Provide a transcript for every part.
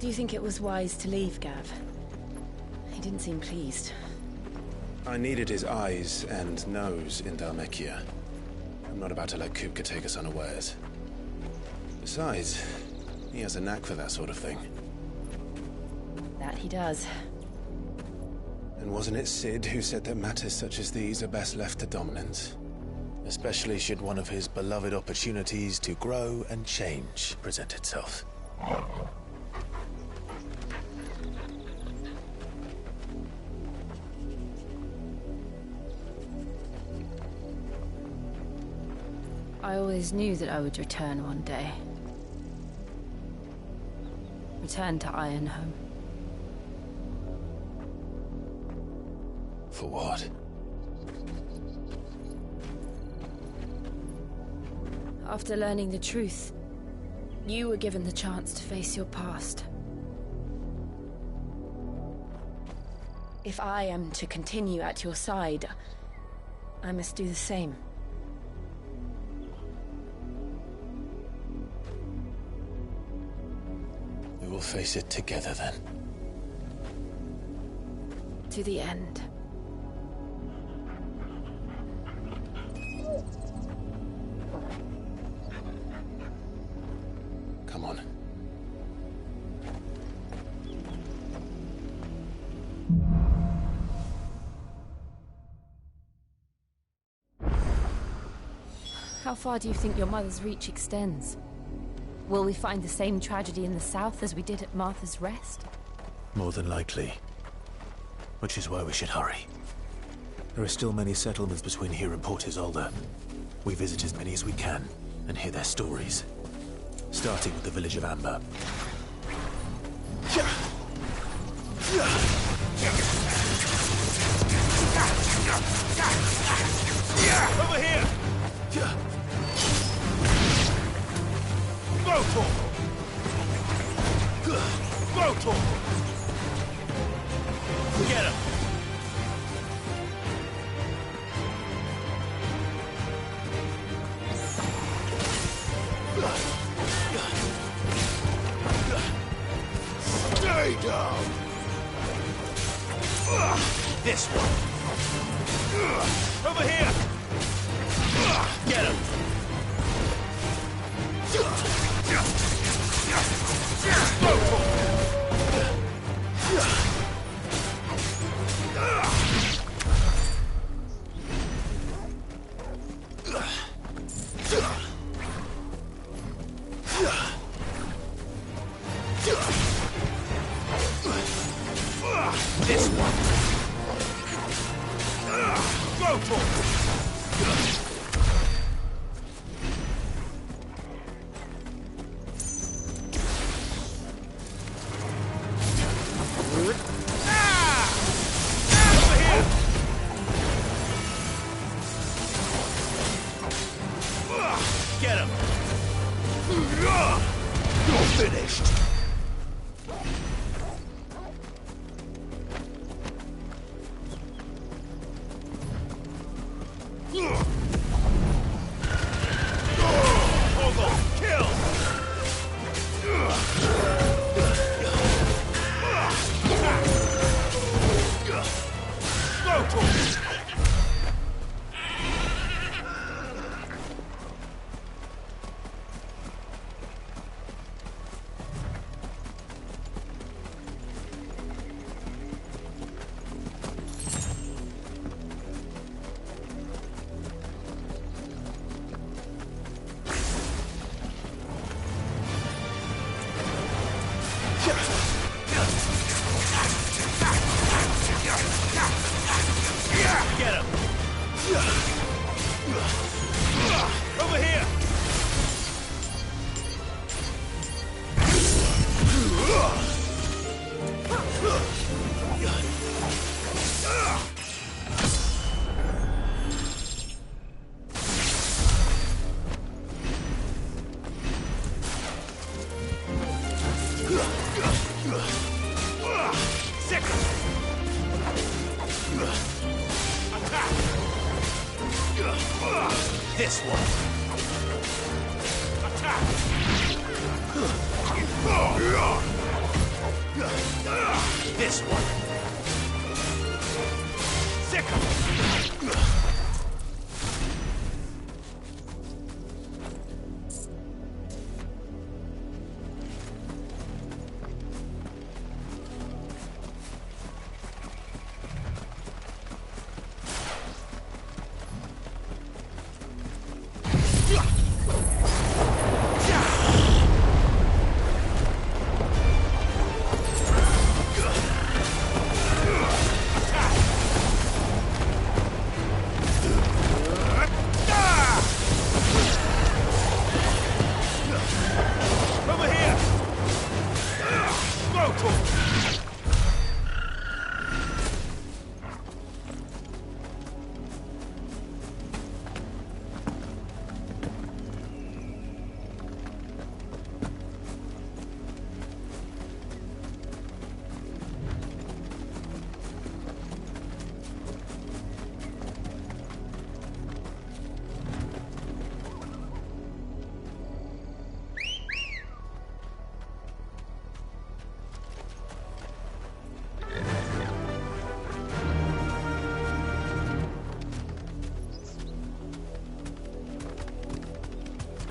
Do you think it was wise to leave Gav? He didn't seem pleased. I needed his eyes and nose in Dhalmekia. I'm not about to let Kupka take us unawares. Besides, he has a knack for that sort of thing. That he does. And wasn't it Sid who said that matters such as these are best left to dominance? Especially should one of his beloved opportunities to grow and change present itself. I always knew that I would return one day. Return to Ironhome. For what? After learning the truth, you were given the chance to face your past. If I am to continue at your side, I must do the same. We will face it together then. To the end. Come on. How far do you think your mother's reach extends? Will we find the same tragedy in the south as we did at Martha's Rest? More than likely. Which is why we should hurry. There are still many settlements between here and Port Isolde. We visit as many as we can and hear their stories. Starting with the village of Amber. Over here! Motor! Motor! Get him! Stay down! This one! Over here! Get him! This one! Go for it! Get him! You're finished! Kill! Go to it! Get him! Over here! This one. Attack! This one. Sick 'em.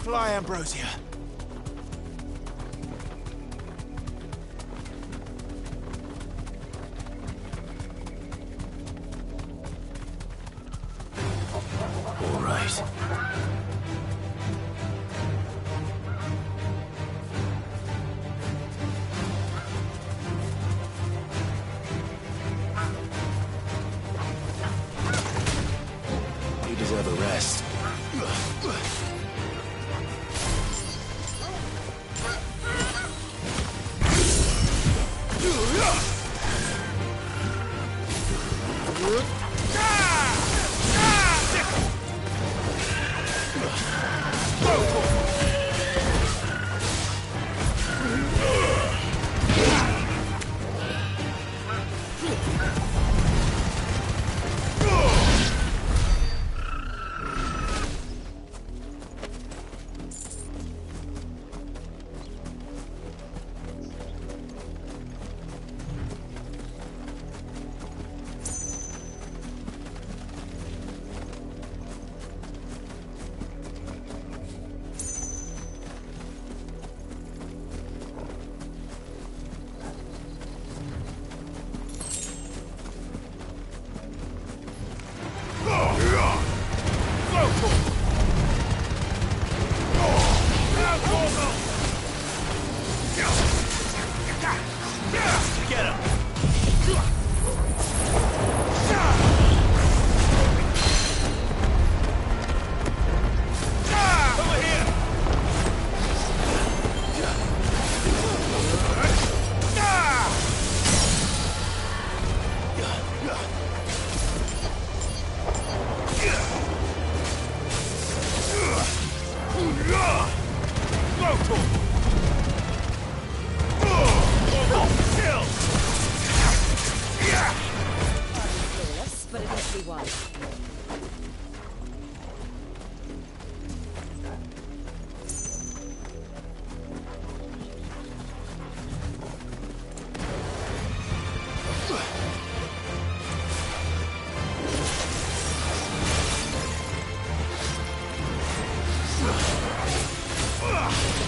Fly, Ambrosia. All right. You deserve a rest. Get him! Over here! But at least we won.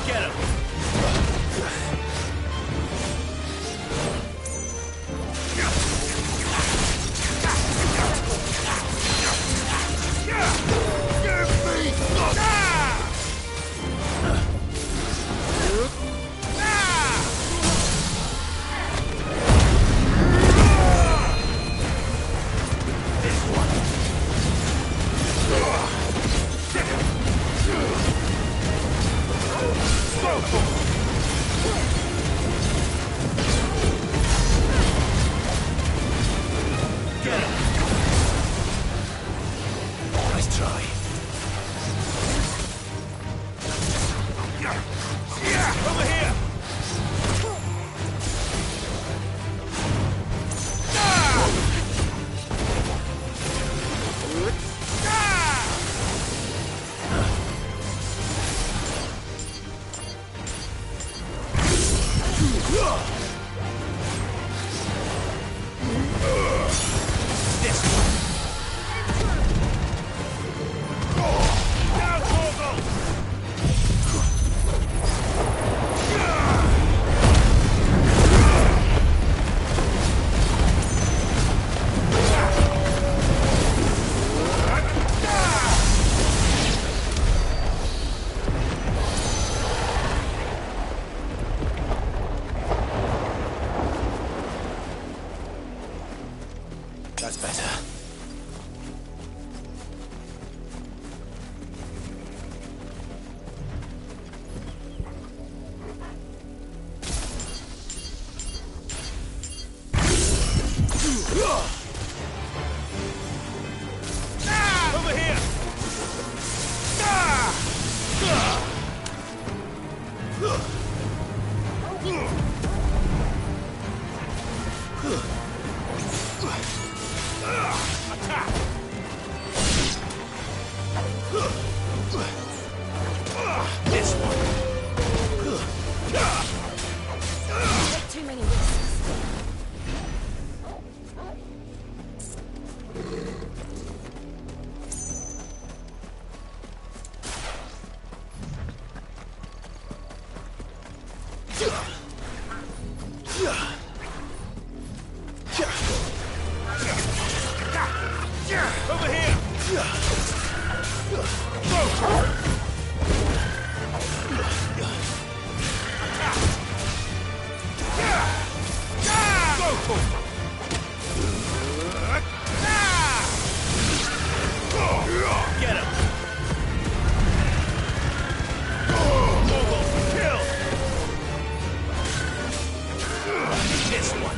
Get him! That's better. Over here! This one. Take too many risks. Over here! Get him! Kill! This one.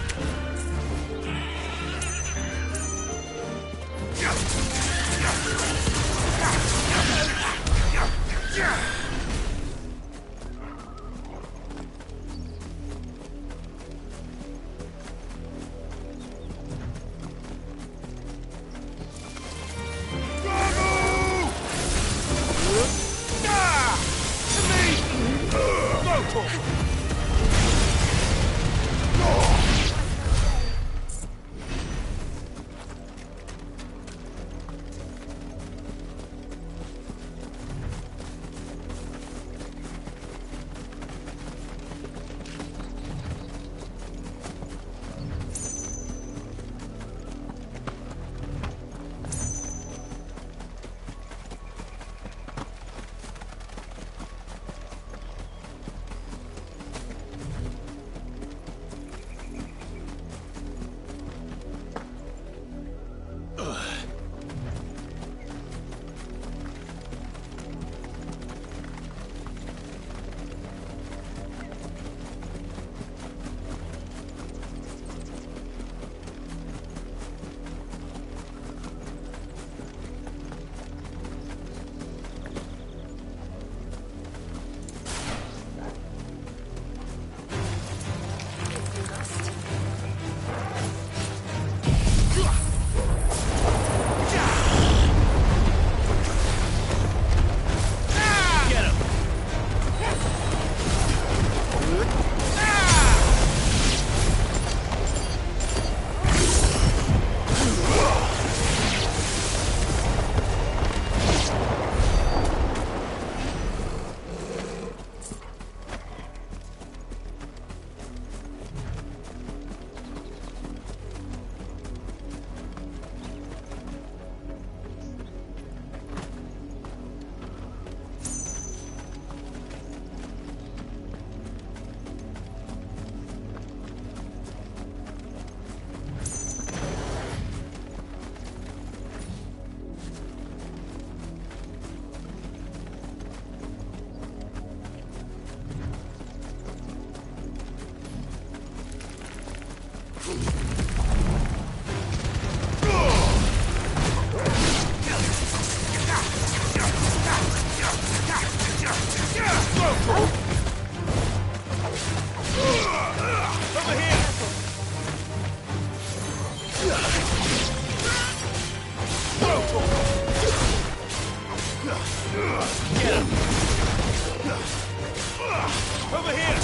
Over here!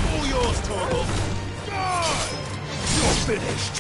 All yours, Torgal! You're finished!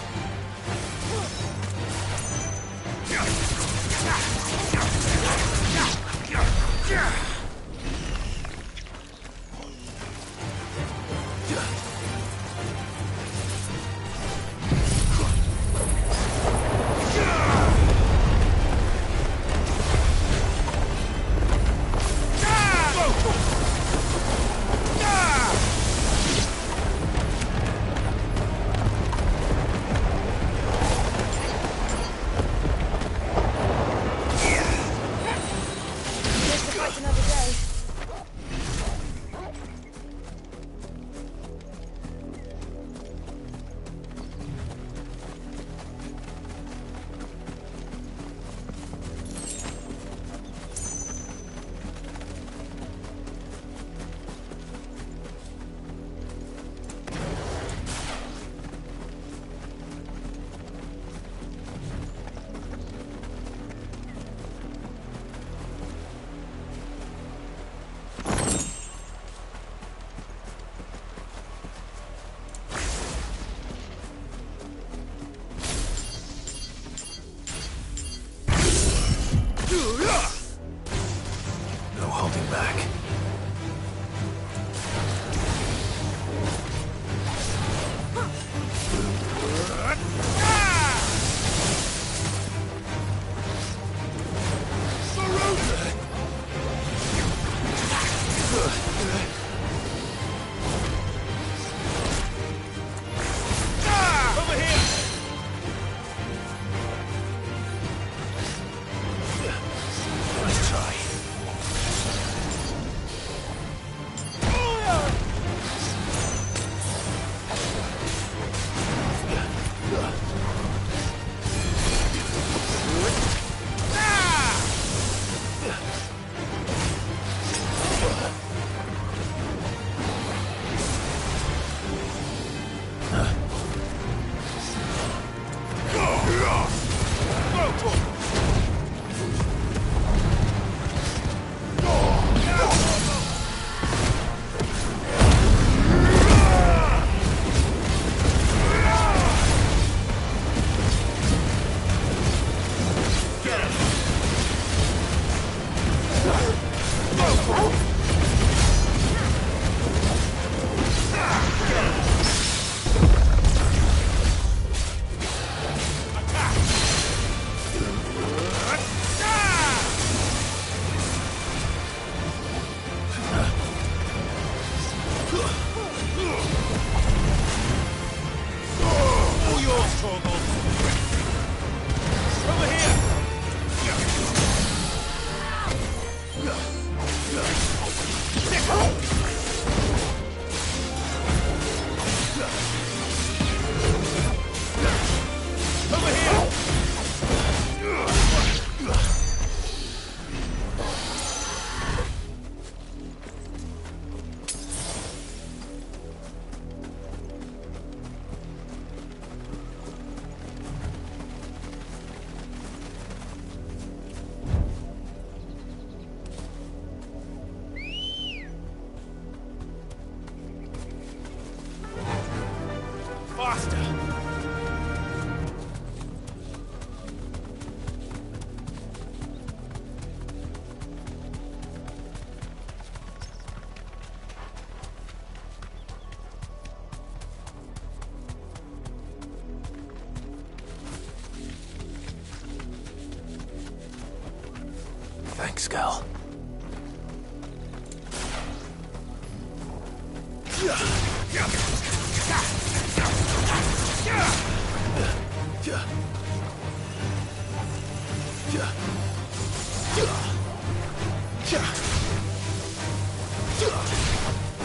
Thanks, Gal.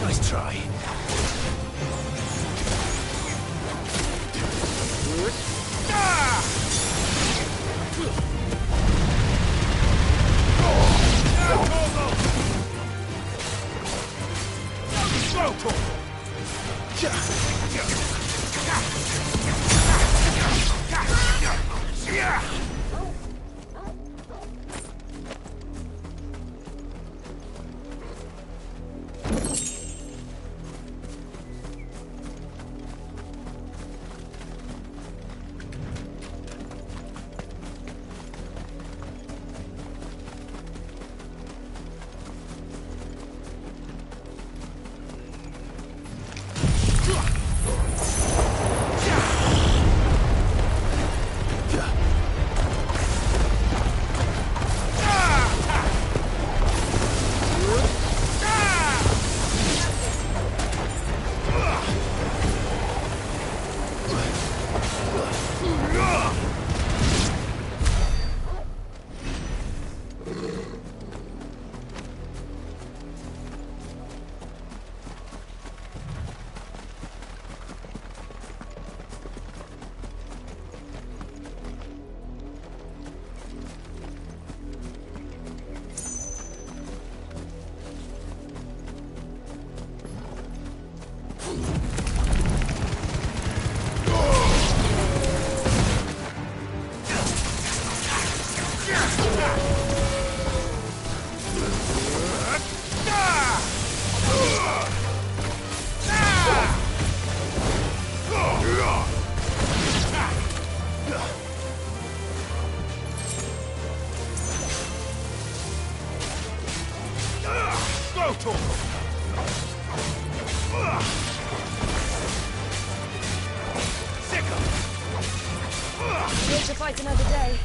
Nice try. Live to fight another day.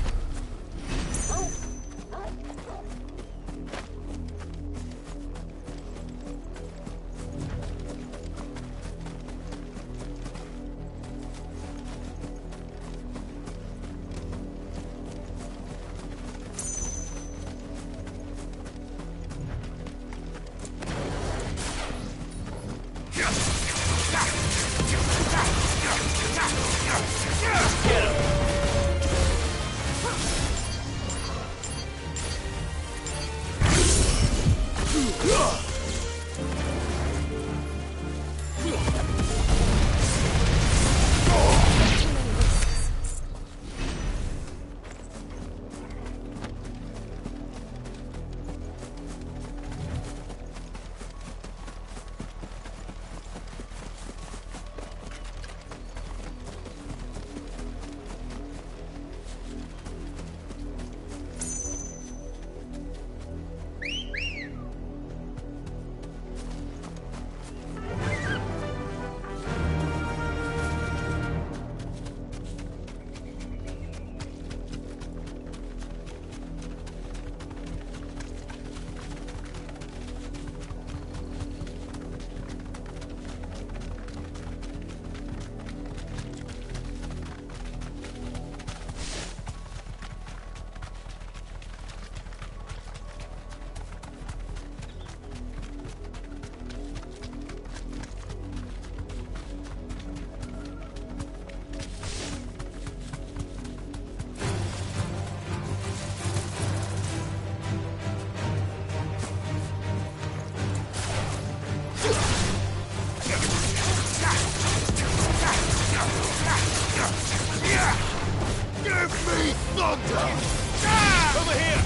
Over here!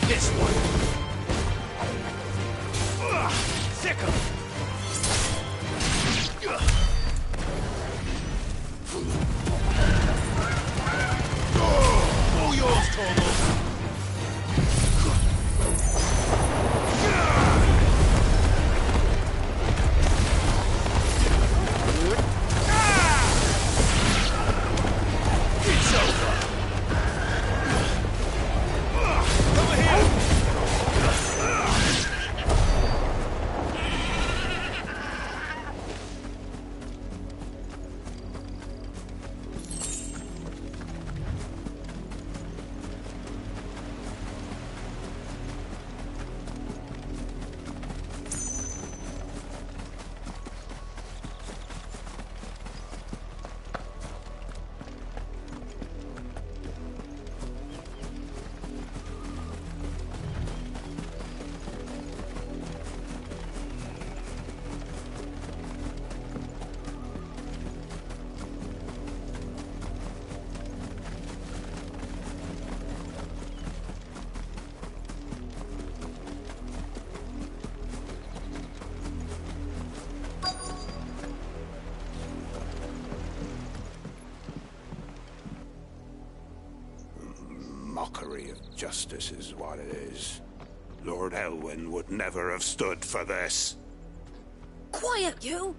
This one! Sickle! All yours, Torgal! Justice is what it is. Lord Elwyn would never have stood for this. Quiet, you!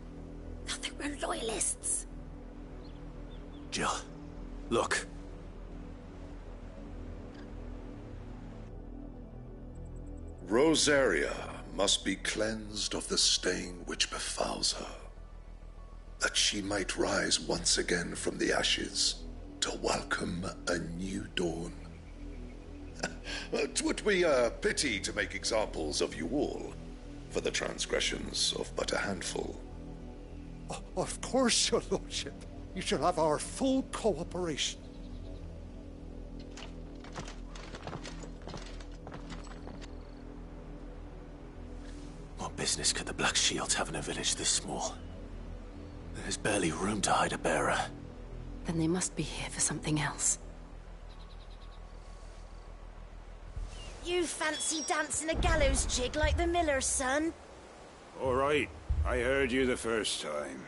Nothing, we're loyalists. Jill, look. Rosaria must be cleansed of the stain which befouls her, that she might rise once again from the ashes to welcome a new dawn. 'Twould be a pity to make examples of you all, for the transgressions of but a handful. Of course, your lordship. You shall have our full cooperation. What business could the Black Shields have in a village this small? There's barely room to hide a bearer. Then they must be here for something else. You fancy dancing a gallows jig like the miller's son? All right, I heard you the first time.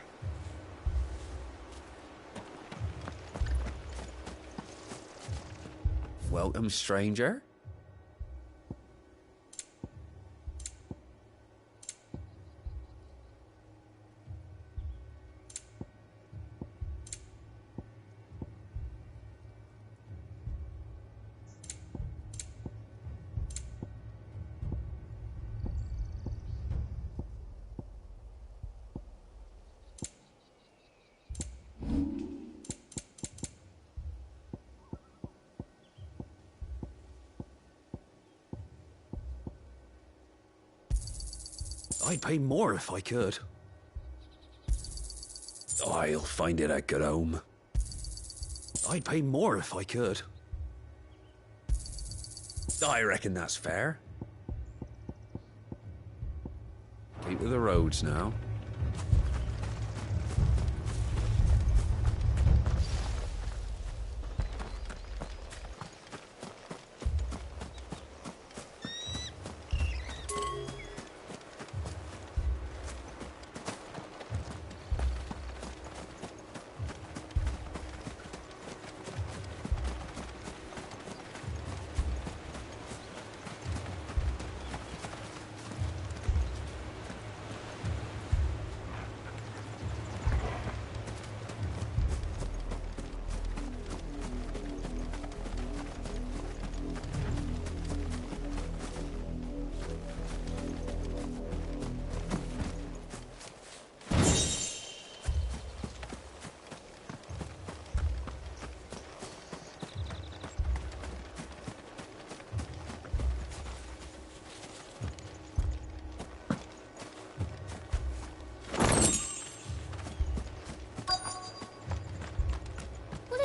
Welcome, stranger. I'd pay more if I could. I'll find it at good home. I'd pay more if I could. I reckon that's fair. Keep to the roads now.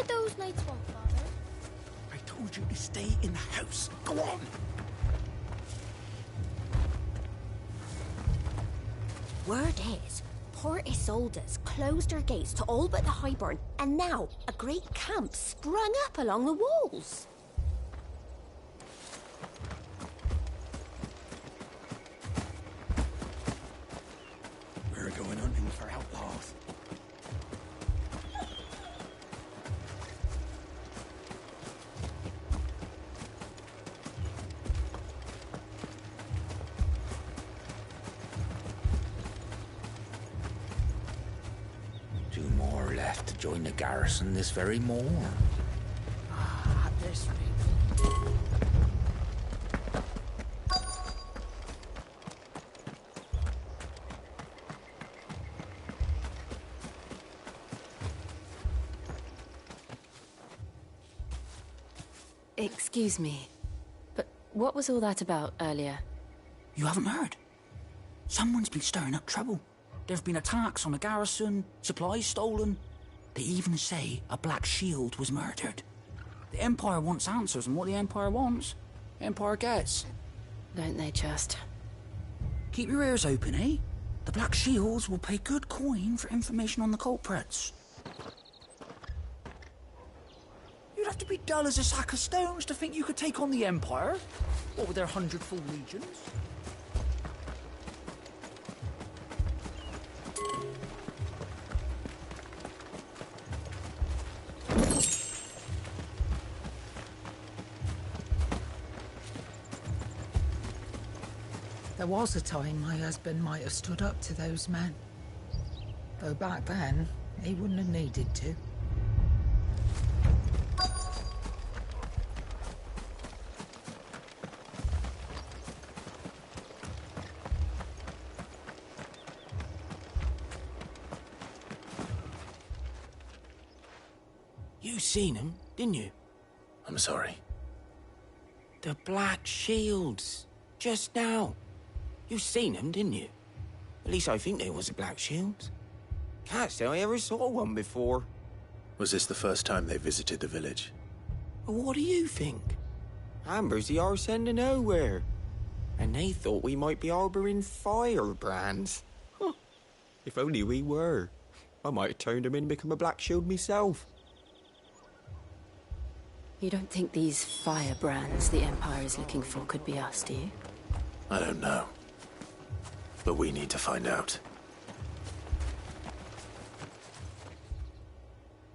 Those knights want, Father. I told you to stay in the house. Go on. Word is, Port Isolde's closed her gates to all but the Highborn, and now a great camp sprung up along the walls. We're going hunting for outlaws. Left to join the garrison this very morn. Ah, this way. Excuse me, but what was all that about earlier? You haven't heard? Someone's been stirring up trouble. There've been attacks on the garrison, supplies stolen. They even say a Black Shield was murdered. The Empire wants answers, and what the Empire wants, Empire gets. Don't they just? Keep your ears open, eh? The Black Shields will pay good coin for information on the culprits. You'd have to be dull as a sack of stones to think you could take on the Empire. What with their 100 full legions? There was a time my husband might have stood up to those men. Though back then, he wouldn't have needed to. You seen him, didn't you? I'm sorry. The Black Shields. Just now. You seen them, didn't you? At least I think they was the Black Shields. Can't say I ever saw one before. Was this the first time they visited the village? Well, what do you think? Amber's the arse end of nowhere. And they thought we might be harbouring firebrands. Huh. If only we were. I might have turned them in and become a Black Shield myself. You don't think these firebrands the Empire is looking for could be us, do you? I don't know. But we need to find out.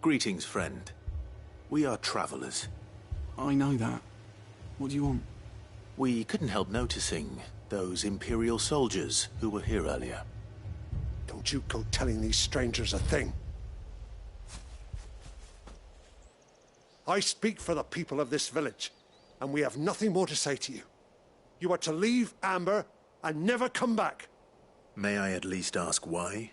Greetings, friend. We are travelers. I know that. What do you want? We couldn't help noticing those Imperial soldiers who were here earlier. Don't you go telling these strangers a thing. I speak for the people of this village, and we have nothing more to say to you. You are to leave Amber and never come back. May I at least ask why?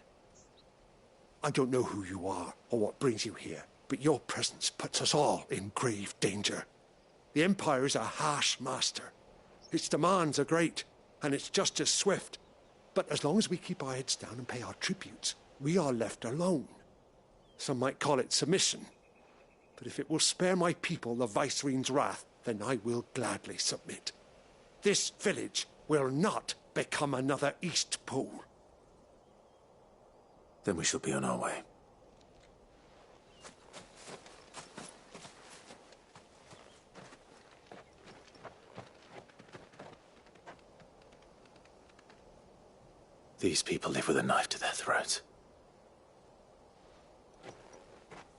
I don't know who you are or what brings you here, but your presence puts us all in grave danger. The Empire is a harsh master. Its demands are great, and its justice swift. But as long as we keep our heads down and pay our tributes, we are left alone. Some might call it submission. But if it will spare my people the Viceroy's wrath, then I will gladly submit. This village will not become another East Pool. Then we shall be on our way. These people live with a knife to their throats.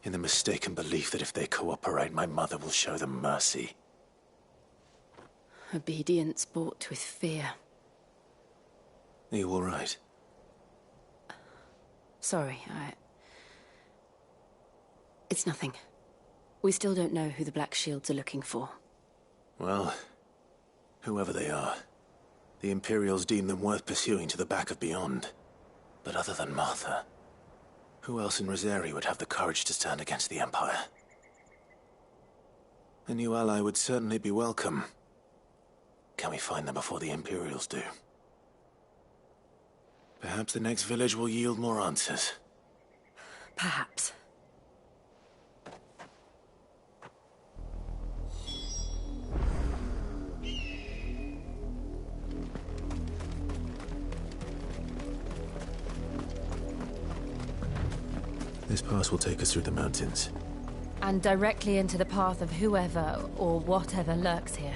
In the mistaken belief that if they cooperate, my mother will show them mercy. Obedience bought with fear. Are you all right? Sorry, It's nothing. We still don't know who the Black Shields are looking for. Well, whoever they are, the Imperials deem them worth pursuing to the back of beyond. But other than Martha, who else in Rosari would have the courage to stand against the Empire? A new ally would certainly be welcome. Can we find them before the Imperials do? Perhaps the next village will yield more answers. Perhaps. This pass will take us through the mountains. And directly into the path of whoever or whatever lurks here.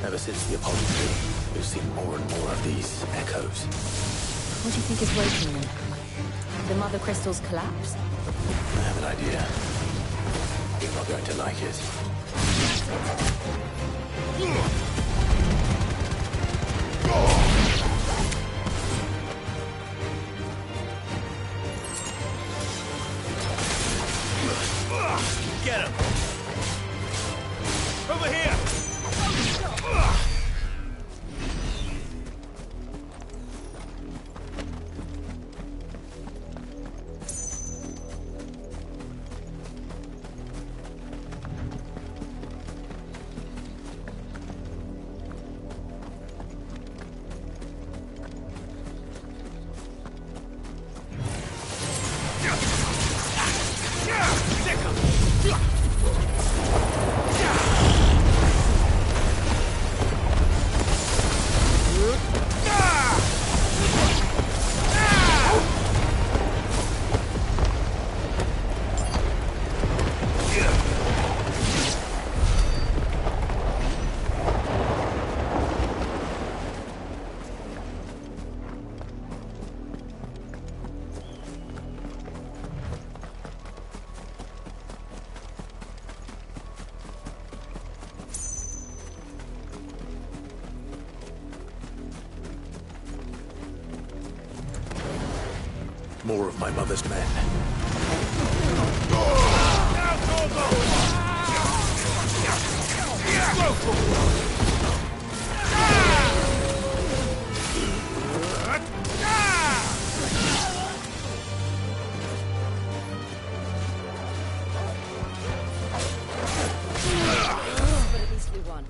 Ever since the Apology, we've seen more and more of these echoes. What do you think is waking them? The Mother Crystal's collapse? I have an idea. You're not going to like it. Get him! Over here! More of my mother's men. But at least we won.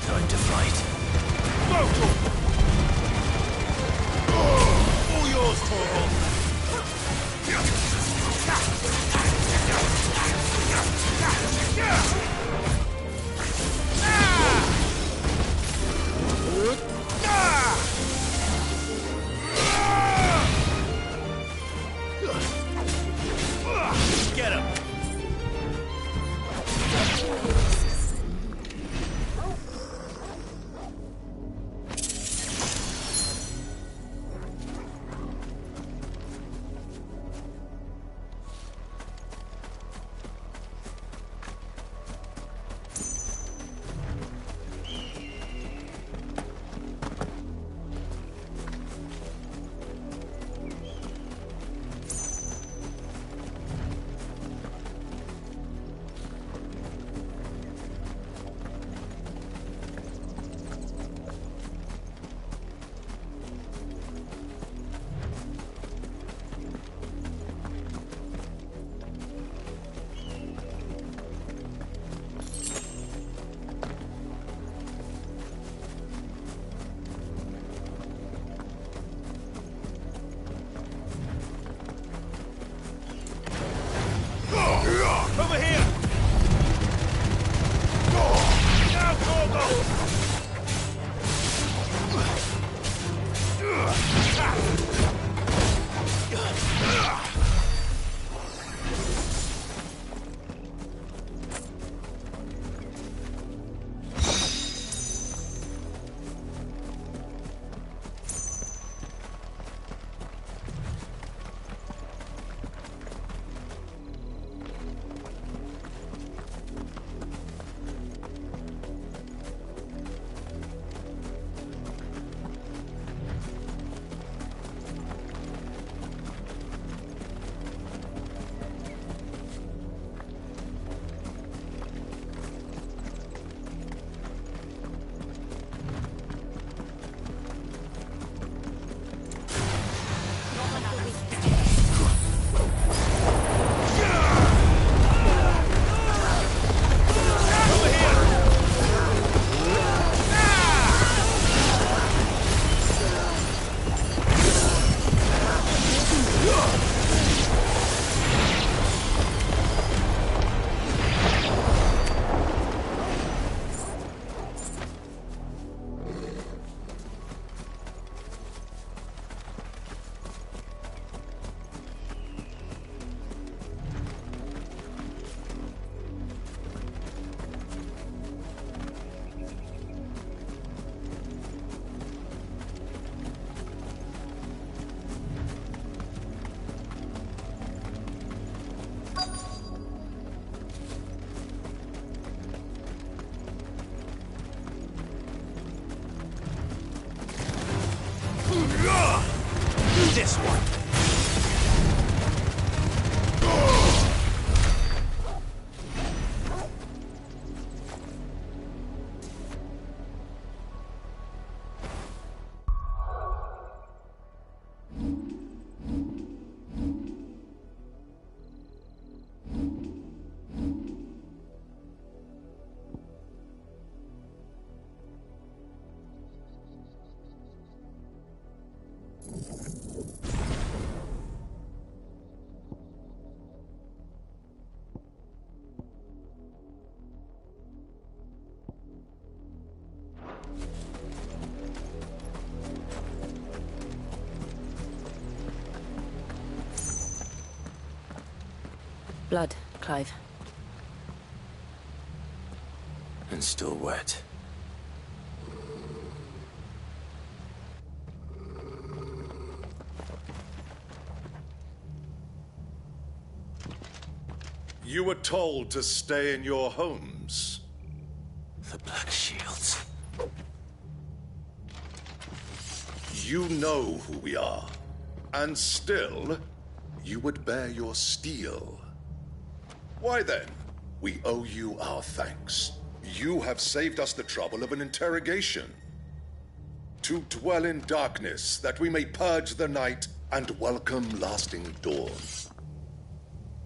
Time to fight. All yours, Torvald. Get him. Over here! Now, Torvald! This one. Blood, Clive. And still wet. You were told to stay in your homes. The Black Shields. You know who we are. And still, you would bear your steel. Why then? We owe you our thanks. You have saved us the trouble of an interrogation. To dwell in darkness, that we may purge the night and welcome lasting dawn.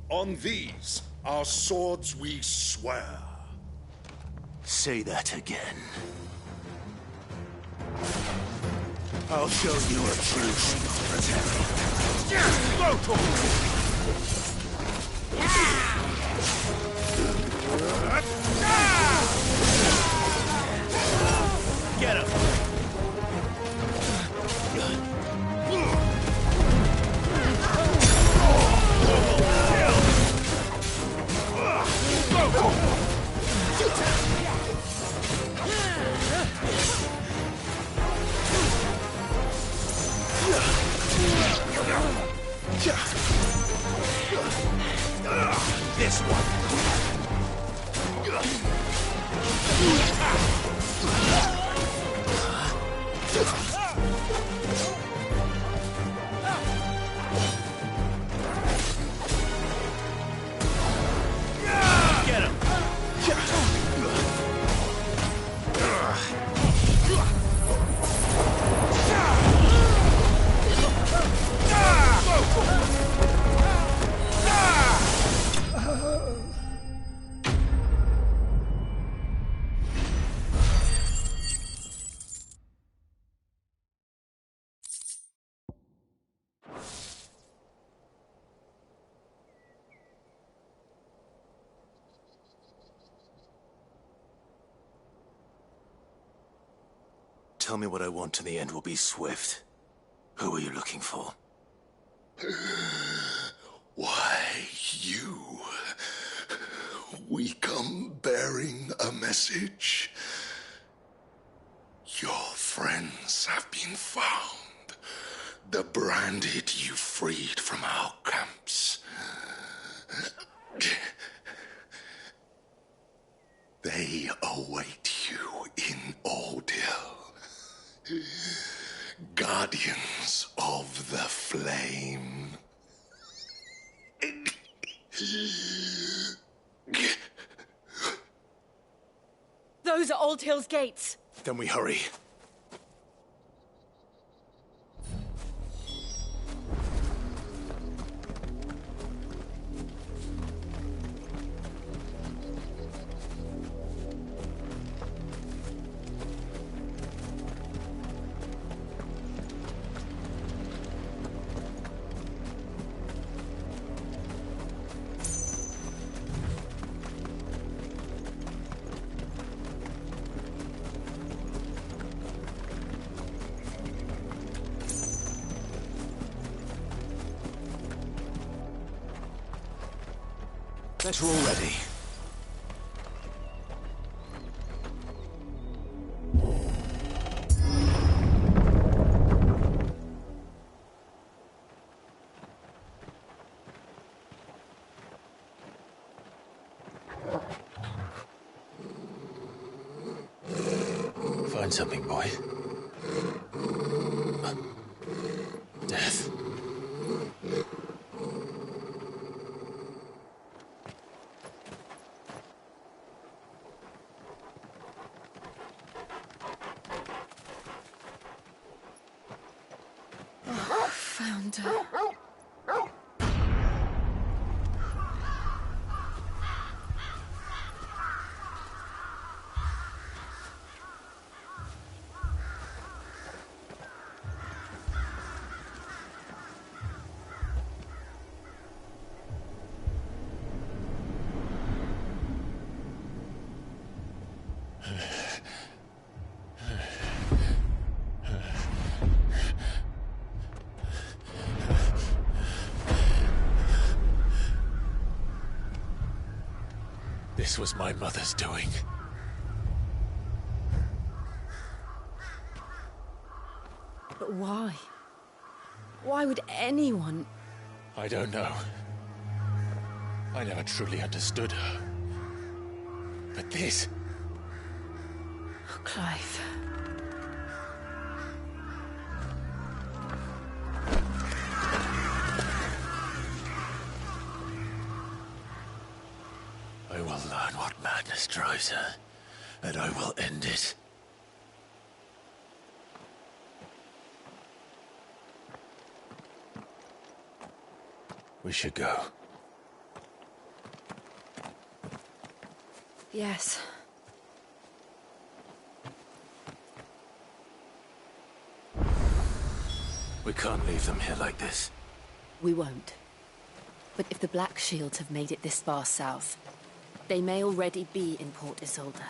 On these, our swords we swear. Say that again. I'll show you a true secret. Go, Torgal! Get him! This one. Get him. Tell me what I want and the end will be swift. Who are you looking for? Why, you. We come bearing a message. Your friends have been found. The branded you freed from our camps. They await you in Ordeal. Guardians of the Flame. Those are Old Hill's gates. Then we hurry. Let's roll ready. Find something, boy. Death. Found her. This was my mother's doing. But why? Why would anyone... I don't know. I never truly understood her. But this... Oh, Clive. I will learn what madness drives her, and I will end it. We should go. Yes. We can't leave them here like this. We won't. But if the Black Shields have made it this far south, they may already be in Port Isolde.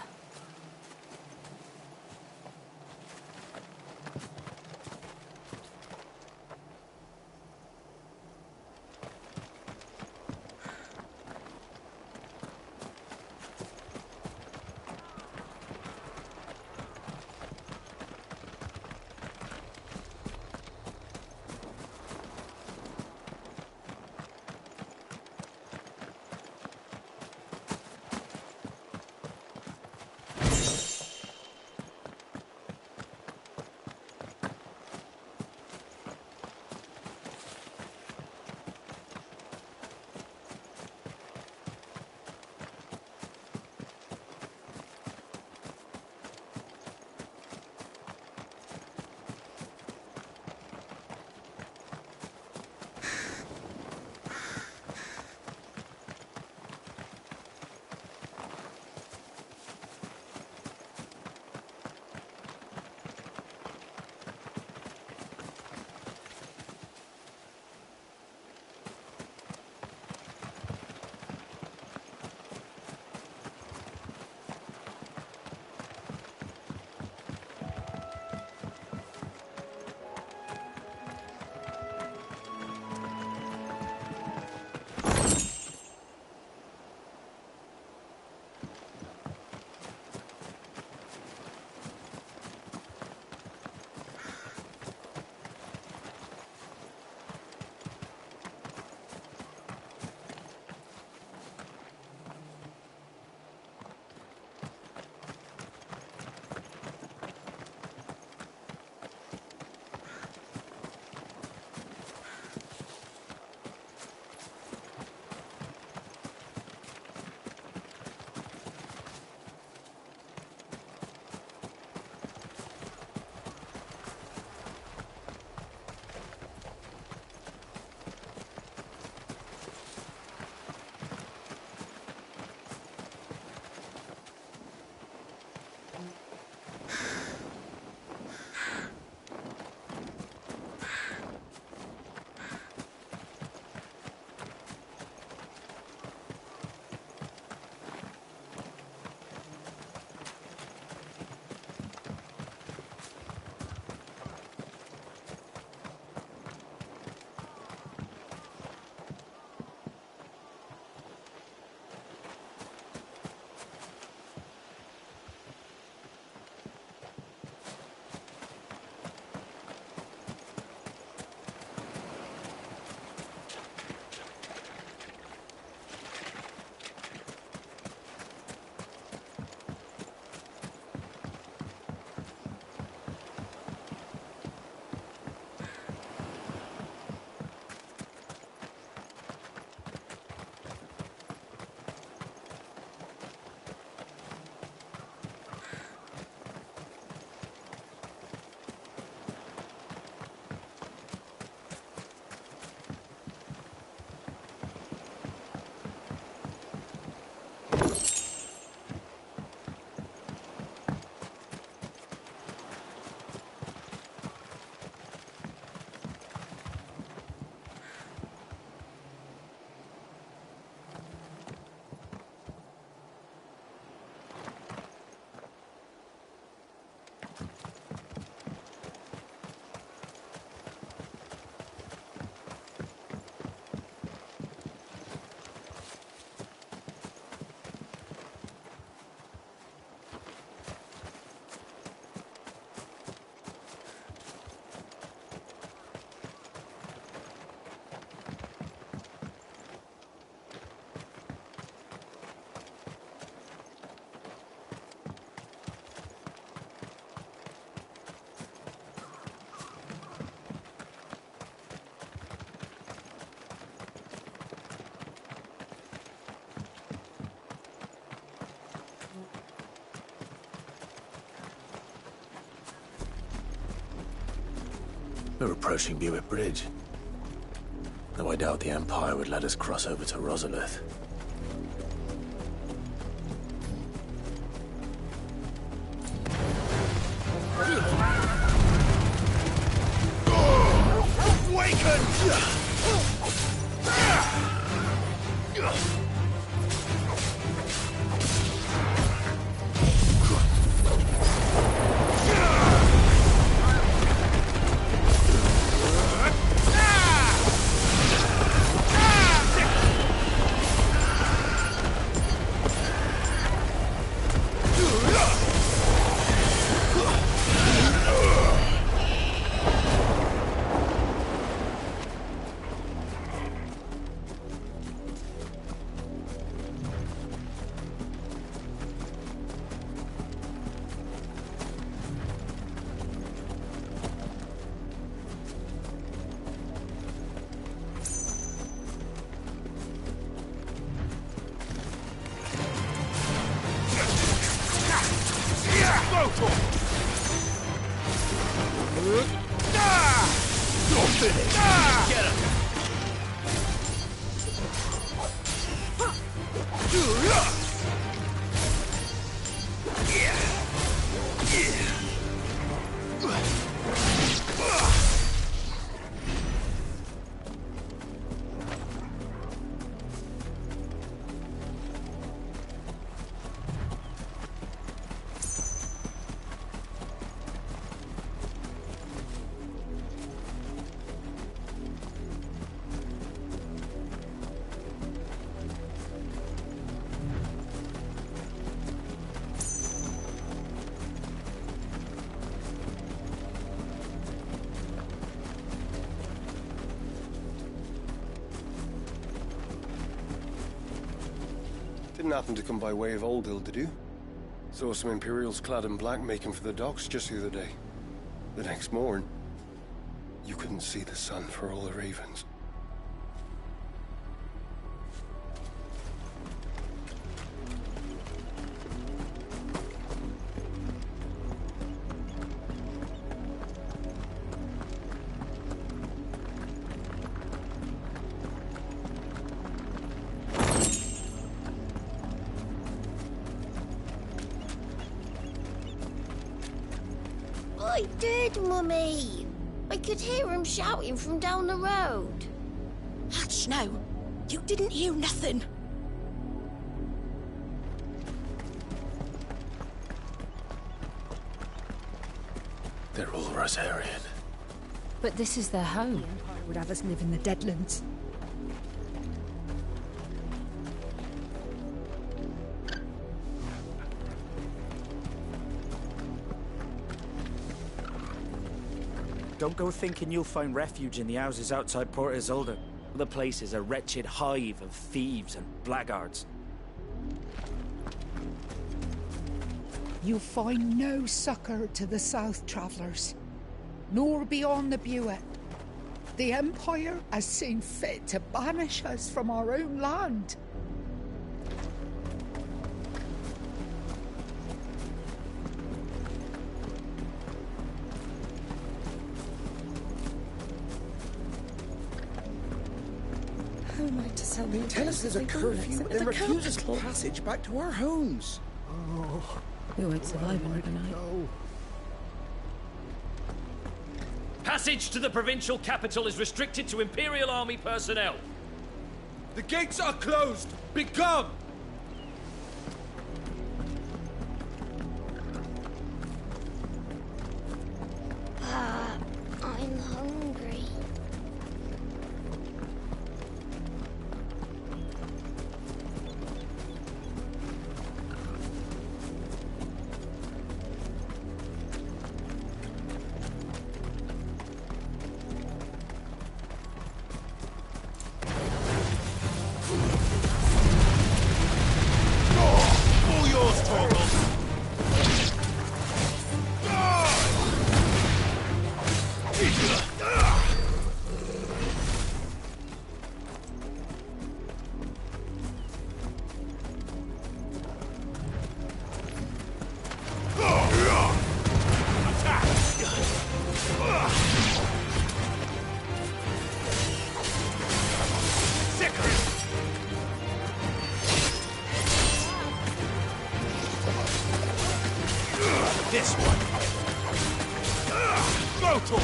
We're approaching Buick Bridge. Though I doubt the Empire would let us cross over to Rosalith. Didn't happen to come by way of Oldhill, did you? Saw some Imperials clad in black making for the docks just the other day. The next morn, you couldn't see the sun for all the ravens. I did, Mummy. I could hear him shouting from down the road. Hush now. You didn't hear nothing. They're all Rosarian. But this is their home. The Empire would have us live in the Deadlands. Don't go thinking you'll find refuge in the houses outside Port Isolde. The place is a wretched hive of thieves and blackguards. You'll find no succor to the South travellers, nor beyond the Buet. The Empire has seen fit to banish us from our own land. How am I to sell me? Tell us there's a curfew, then refuse us passage back to our homes. Oh, we won't survive another night. No. Passage to the provincial capital is restricted to Imperial Army personnel. The gates are closed. Begone! I'm hungry. This one. Brutal.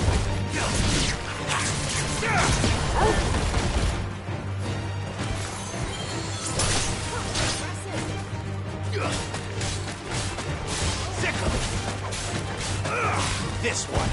Sickle. This one.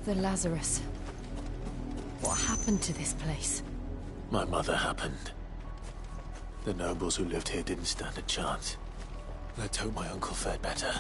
The Lazarus. What happened to this place? My mother happened. The nobles who lived here didn't stand a chance. Let's hope my uncle fared better.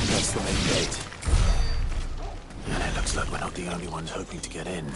That's the main gate. And it looks like we're not the only ones hoping to get in.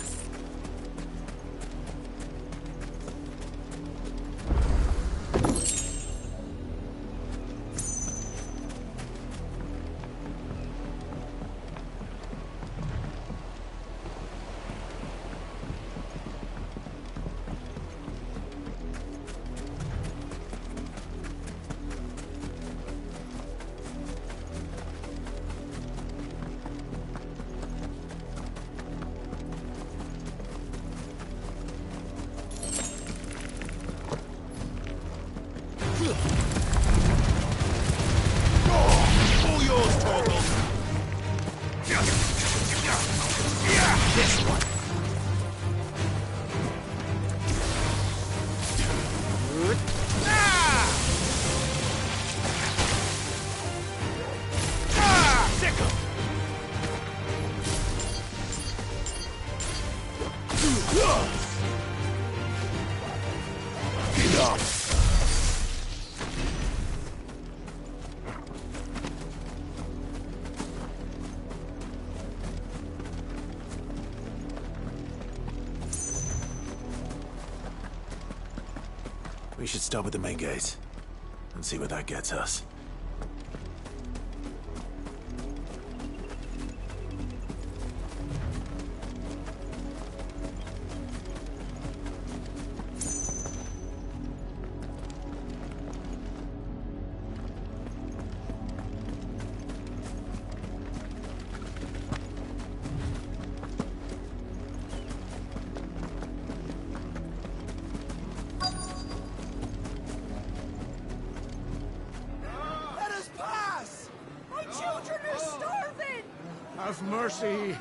We should start with the main gate and see where that gets us. Have mercy!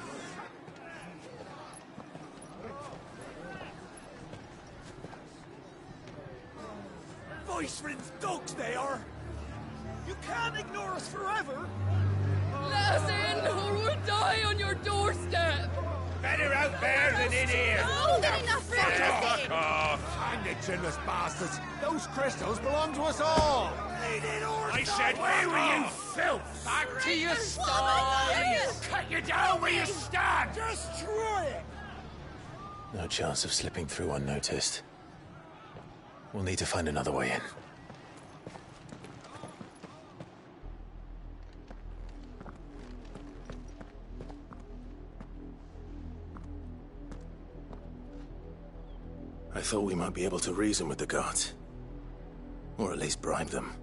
Viceroy's dogs they are! You can't ignore us forever! Let us in, or we'll die on your doorstep! Better out there than in here! More than enough for us in! Hang the chinless bastards! Those crystals belong to us all! I said, where were you, filth? Back to your sties! Cut you down where you stand! Destroy it! No chance of slipping through unnoticed. We'll need to find another way in. I thought we might be able to reason with the guards. Or at least bribe them.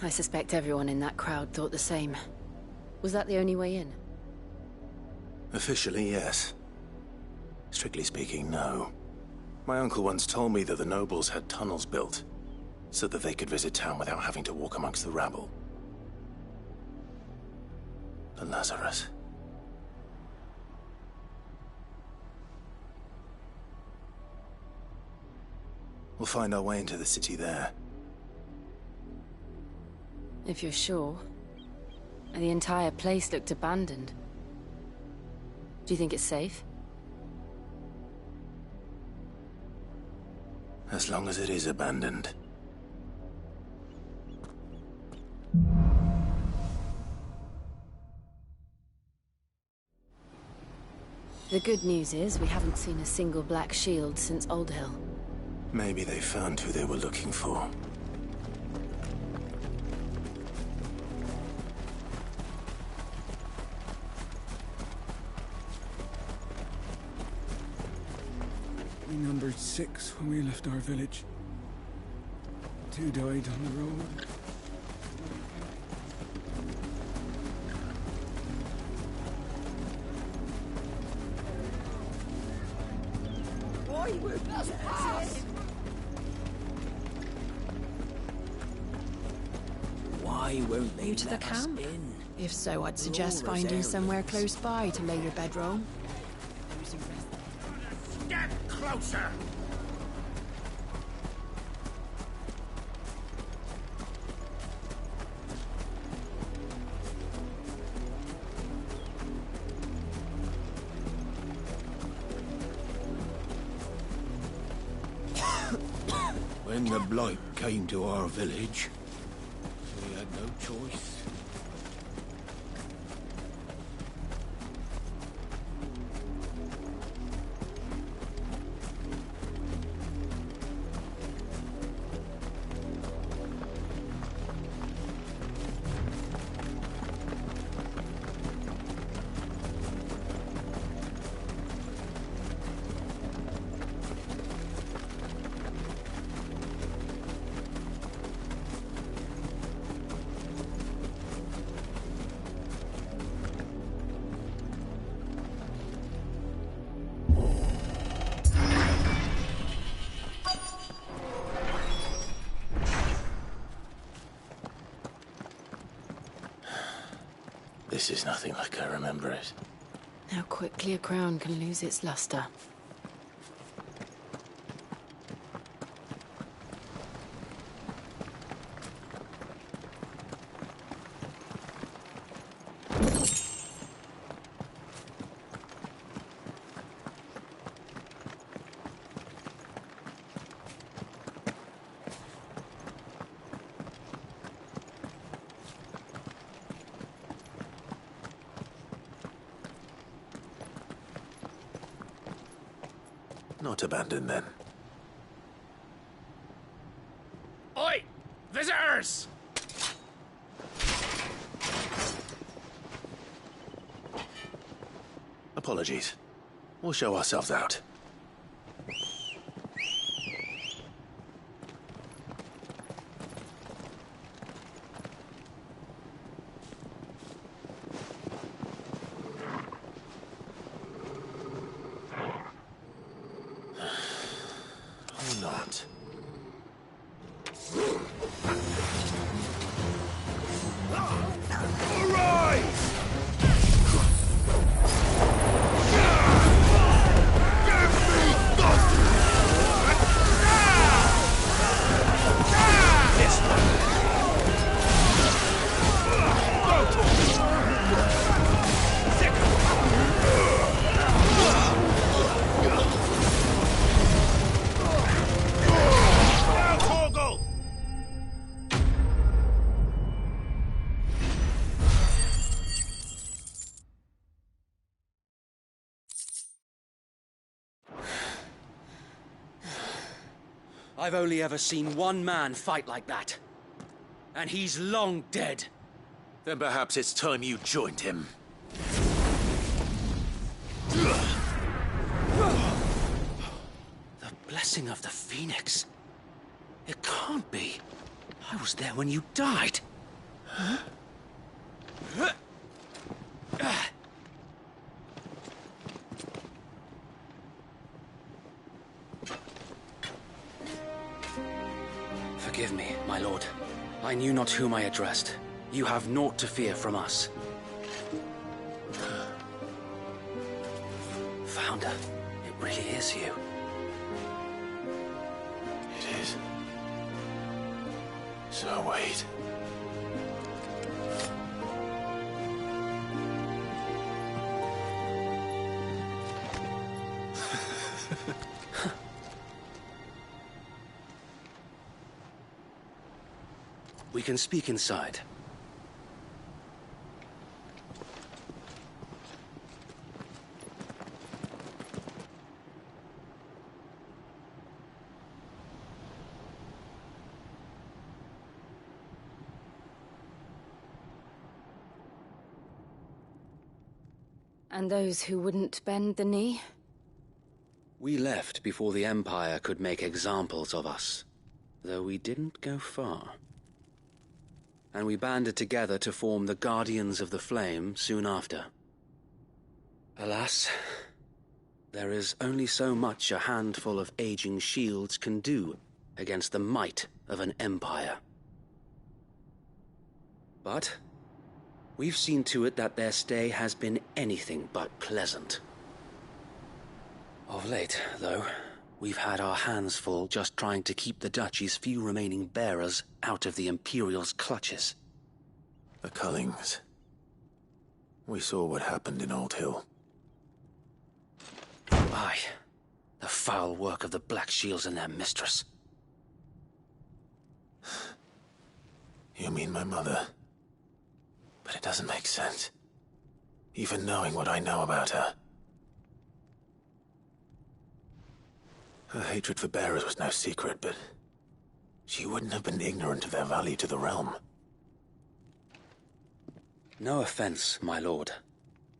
I suspect everyone in that crowd thought the same. Was that the only way in? Officially, yes. Strictly speaking, no. My uncle once told me that the nobles had tunnels built, so that they could visit town without having to walk amongst the rabble. But Lazarus... We'll find our way into the city there. If you're sure. The entire place looked abandoned. Do you think it's safe? As long as it is abandoned. The good news is we haven't seen a single black shield since Old Hill. Maybe they found who they were looking for. We numbered 6 when we left our village. 2 died on the road. Why would us pass? Why won't they You to the let us camp? in? If so, I'd suggest Laura's finding areas. somewhere close by to lay your bedroll. Get closer! When the blight came to our village, we had no choice. This is nothing like I remember it. How quickly a crown can lose its luster. Not abandoned, then. Apologies. We'll show ourselves out. Or not. I've only ever seen one man fight like that. And he's long dead. Then perhaps it's time you joined him. The blessing of the Phoenix. It can't be. I was there when you died. Huh? Forgive me, my lord. I knew not whom I addressed. You have naught to fear from us. Founder, it really is you. It is. So wait. We can speak inside. And those who wouldn't bend the knee? We left before the Empire could make examples of us, though we didn't go far. And we banded together to form the Guardians of the Flame soon after. Alas, there is only so much a handful of aging shields can do against the might of an empire. But we've seen to it that their stay has been anything but pleasant. Of late, though, we've had our hands full just trying to keep the Duchy's few remaining bearers out of the Imperial's clutches. The Cullings. We saw what happened in Old Hill. Aye. The foul work of the Black Shields and their mistress. You mean my mother? But it doesn't make sense. Even knowing what I know about her. Her hatred for bearers was no secret, but she wouldn't have been ignorant of their value to the realm. No offense, my lord.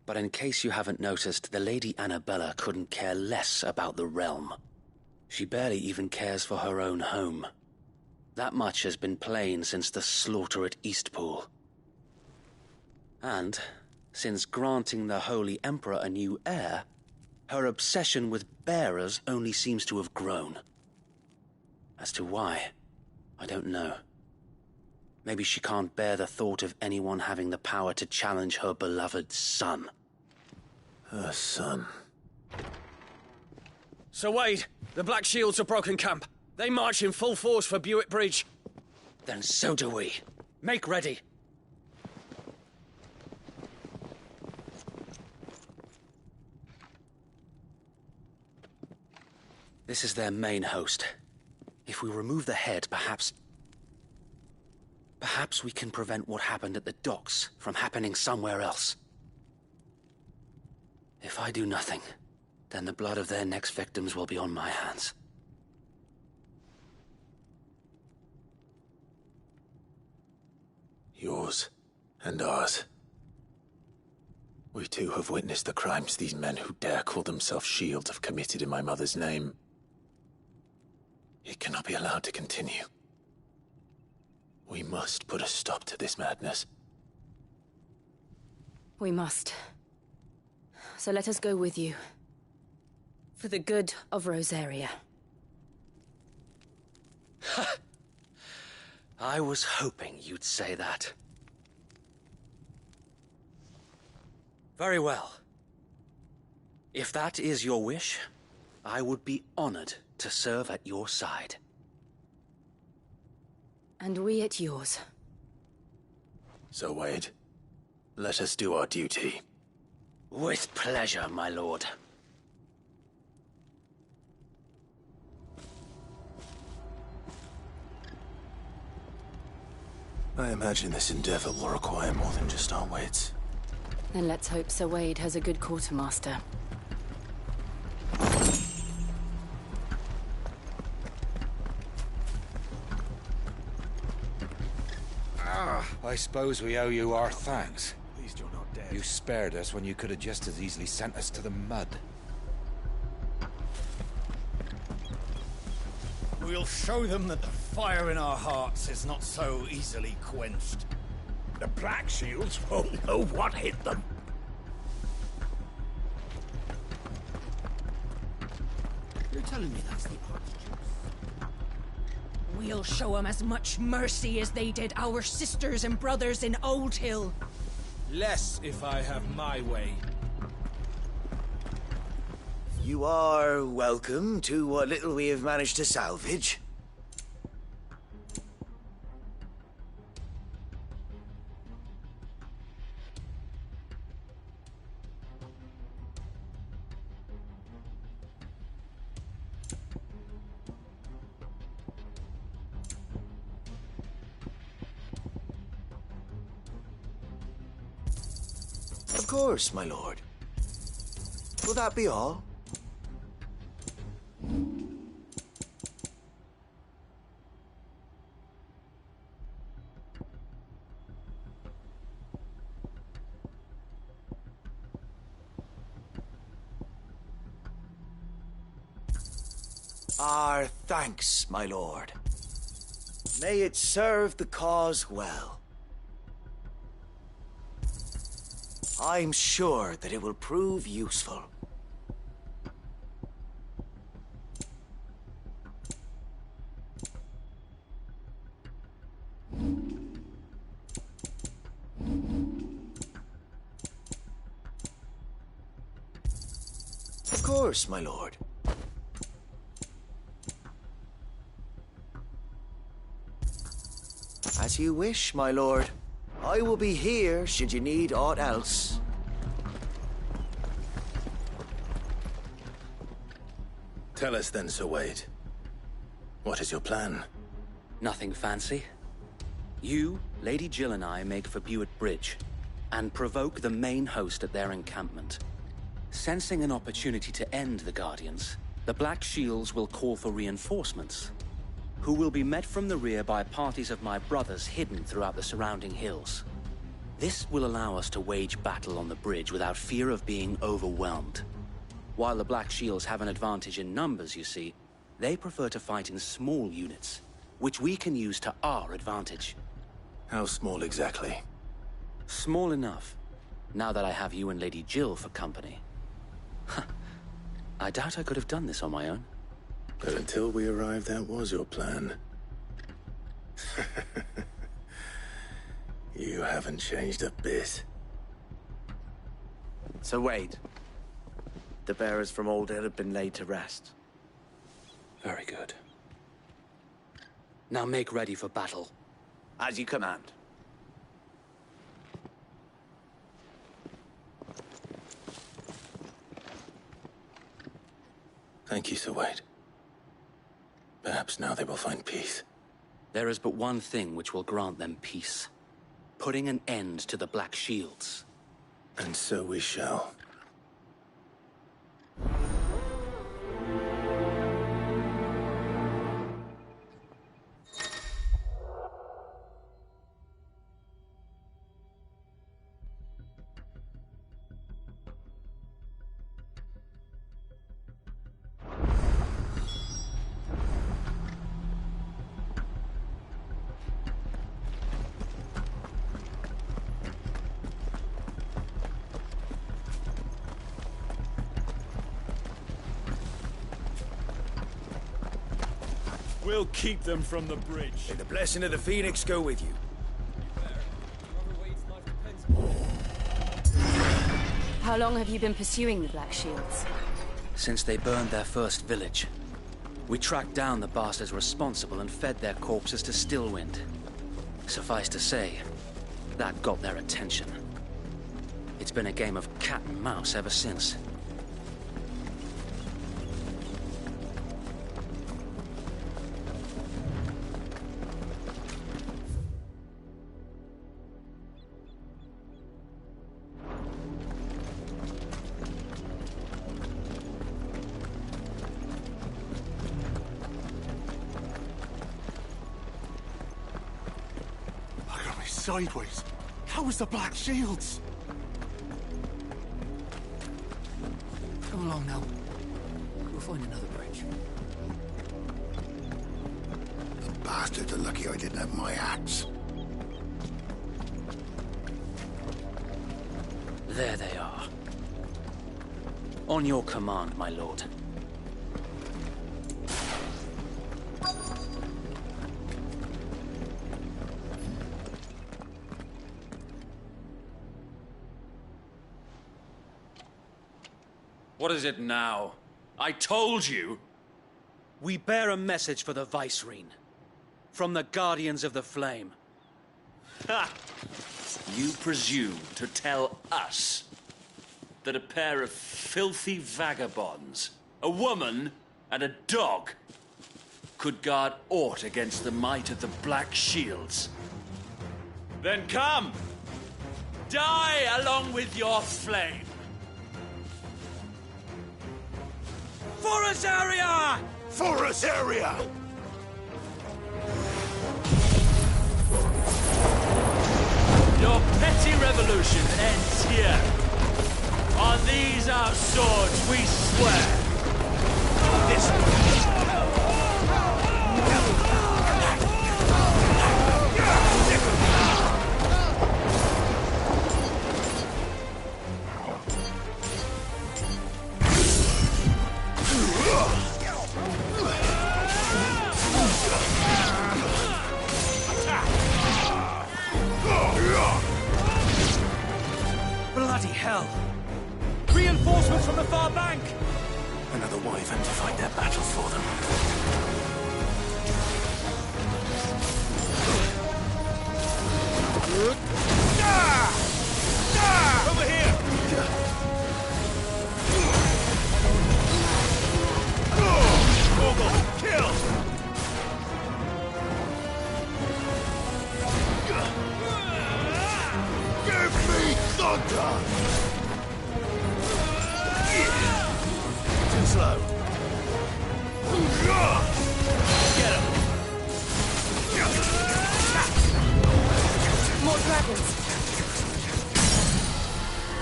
But in case you haven't noticed, the Lady Annabella couldn't care less about the realm. She barely even cares for her own home. That much has been plain since the slaughter at Eastpool. And, since granting the Holy Emperor a new heir, her obsession with bearers only seems to have grown. As to why, I don't know. Maybe she can't bear the thought of anyone having the power to challenge her beloved son. Her son? Sir Wade, the Black Shields have broken camp. They march in full force for Buick Bridge. Then so do we. Make ready. This is their main host. If we remove the head, perhaps we can prevent what happened at the docks from happening somewhere else. If I do nothing, then the blood of their next victims will be on my hands. Yours and ours. We too have witnessed the crimes these men who dare call themselves shields have committed in my mother's name. It cannot be allowed to continue. We must put a stop to this madness. We must. So let us go with you. For the good of Rosaria. I was hoping you'd say that. Very well. If that is your wish, I would be honored to serve at your side. And we at yours. So, Wade, let us do our duty. With pleasure, my lord. I imagine this endeavor will require more than just our wits. Then let's hope Sir Wade has a good quartermaster. I suppose we owe you our thanks. At least you're not dead. You spared us when you could have just as easily sent us to the mud. We'll show them that the fire in our hearts is not so easily quenched. The Black Shields won't know what hit them. You're telling me that's the Archduke's? We'll show them as much mercy as they did our sisters and brothers in Old Hill. Less if I have my way. You are welcome to what little we have managed to salvage. Of course, my lord. Will that be all? Our thanks, my lord. May it serve the cause well. I'm sure that it will prove useful. Of course, my lord. As you wish, my lord. I will be here should you need aught else. Tell us then, Sir Wade. What is your plan? Nothing fancy. You, Lady Jill and I make for Buett Bridge and provoke the main host at their encampment. Sensing an opportunity to end the Guardians, the Black Shields will call for reinforcements, who will be met from the rear by parties of my brothers hidden throughout the surrounding hills. This will allow us to wage battle on the bridge without fear of being overwhelmed. While the Black Shields have an advantage in numbers, you see, they prefer to fight in small units, which we can use to our advantage. How small exactly? Small enough, now that I have you and Lady Jill for company. I doubt I could have done this on my own. But until we arrived, that was your plan. You haven't changed a bit. So Wade, the bearers from Old Hill have been laid to rest. Very good. Now make ready for battle. As you command. Thank you, Sir Wade. Perhaps now they will find peace. There is but one thing which will grant them peace. Putting an end to the Black Shields. And so we shall. We'll keep them from the bridge. May the blessing of the Phoenix go with you. How long have you been pursuing the Black Shields? Since they burned their first village. We tracked down the bastards responsible and fed their corpses to Stillwind. Suffice to say, that got their attention. It's been a game of cat and mouse ever since. Sideways. How was the Black Shields? Come along now. We'll find another bridge. The bastards are lucky I didn't have my axe. There they are. On your command, my lord. What is it now? I told you! We bear a message for the Vicereine. From the Guardians of the Flame. Ha! You presume to tell us that a pair of filthy vagabonds, a woman and a dog, could guard aught against the might of the Black Shields? Then come! Die along with your flame! For us area! For us area! Your petty revolution ends here. On these our swords we swear. This Bloody hell! Reinforcements from the far bank! Another wyvern to fight their battles for them. over here! Google, kill! Give me thunder! Too slow. Get him! More dragons!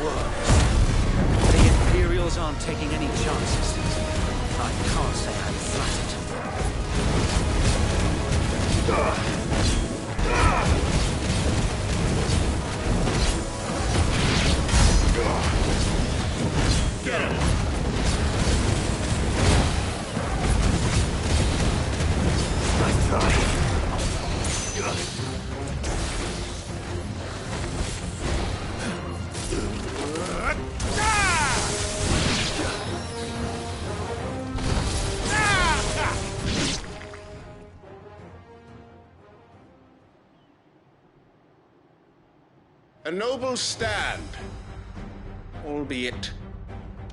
Whoa. The Imperials aren't taking any chances. I can't say I'm flattered. Get him! Nice try. A noble stand, albeit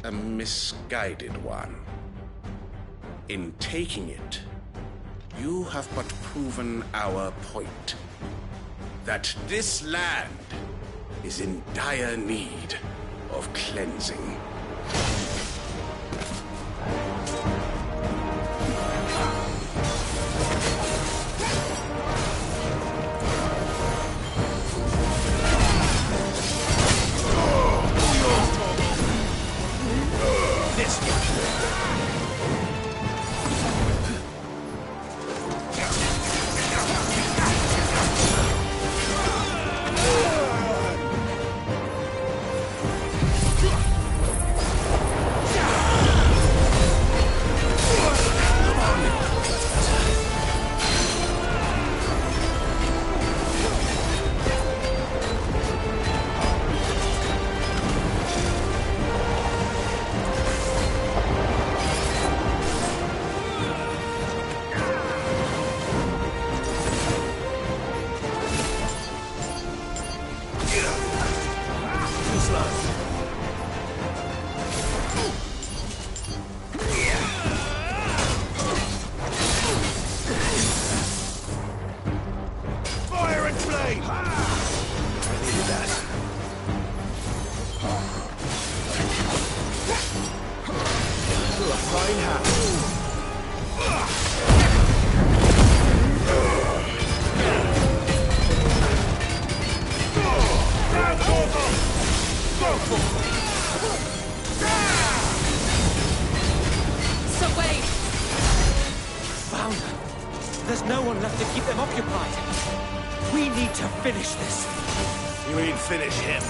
a misguided one. In taking it, you have but proven our point. That this land is in dire need of cleansing. blood. Fire and flame! I needed that. A fine hat. So wait! Found them. There's no one left to keep them occupied. We need to finish this. You mean finish him?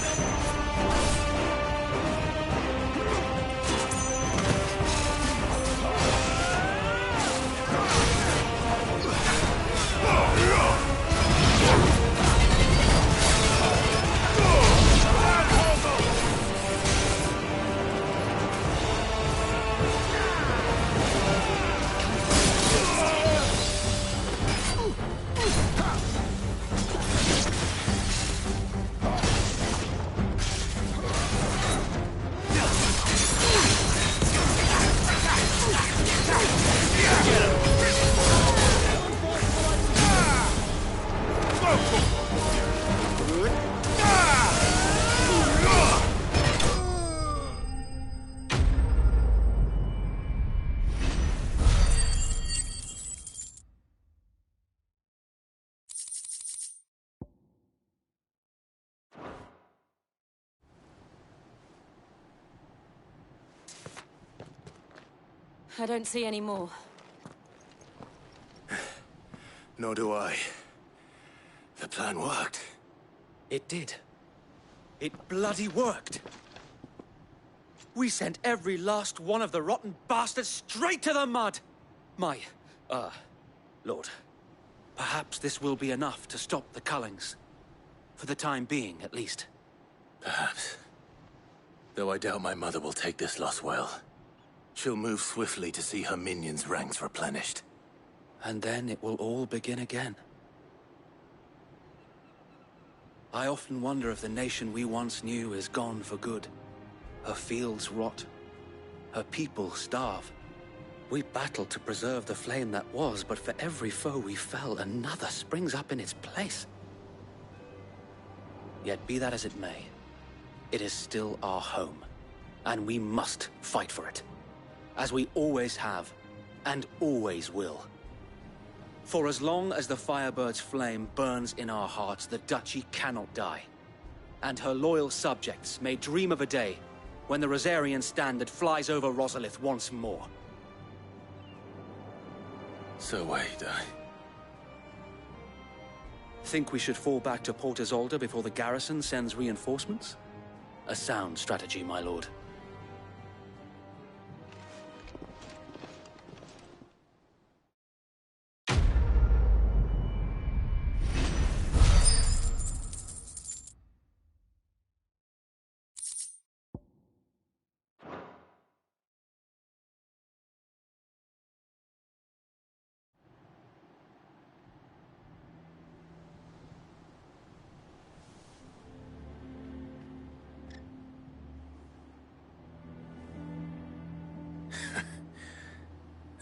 I don't see any more. Nor do I. The plan worked. It did. It bloody worked. We sent every last one of the rotten bastards straight to the mud! Lord, perhaps this will be enough to stop the Cullings. For the time being, at least. Perhaps. Though I doubt my mother will take this loss well. She'll move swiftly to see her minions' ranks replenished. And then it will all begin again. I often wonder if the nation we once knew is gone for good. Her fields rot. Her people starve. We battled to preserve the flame that was, but for every foe we fell, another springs up in its place. Yet be that as it may, it is still our home, and we must fight for it. As we always have, and always will. For as long as the Firebird's flame burns in our hearts, the Duchy cannot die. And her loyal subjects may dream of a day when the Rosarian standard flies over Rosalith once more. So wait, Think we should fall back to Port Isolde before the garrison sends reinforcements? A sound strategy, my lord.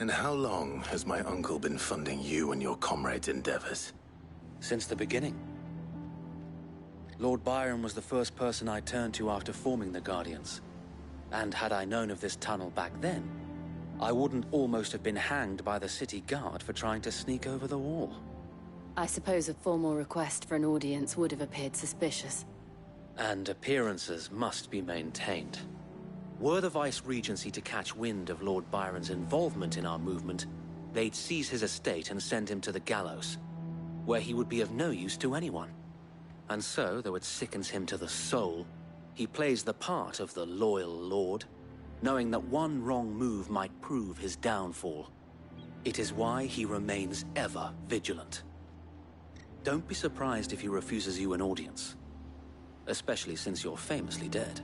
And how long has my uncle been funding you and your comrades' endeavors? Since the beginning. Lord Byron was the first person I turned to after forming the Guardians. And had I known of this tunnel back then, I wouldn't almost have been hanged by the city guard for trying to sneak over the wall. I suppose a formal request for an audience would have appeared suspicious. And appearances must be maintained. Were the Vice-Regency to catch wind of Lord Byron's involvement in our movement, they'd seize his estate and send him to the gallows, where he would be of no use to anyone. And so, though it sickens him to the soul, he plays the part of the loyal lord, knowing that one wrong move might prove his downfall. It is why he remains ever vigilant. Don't be surprised if he refuses you an audience, especially since you're famously dead.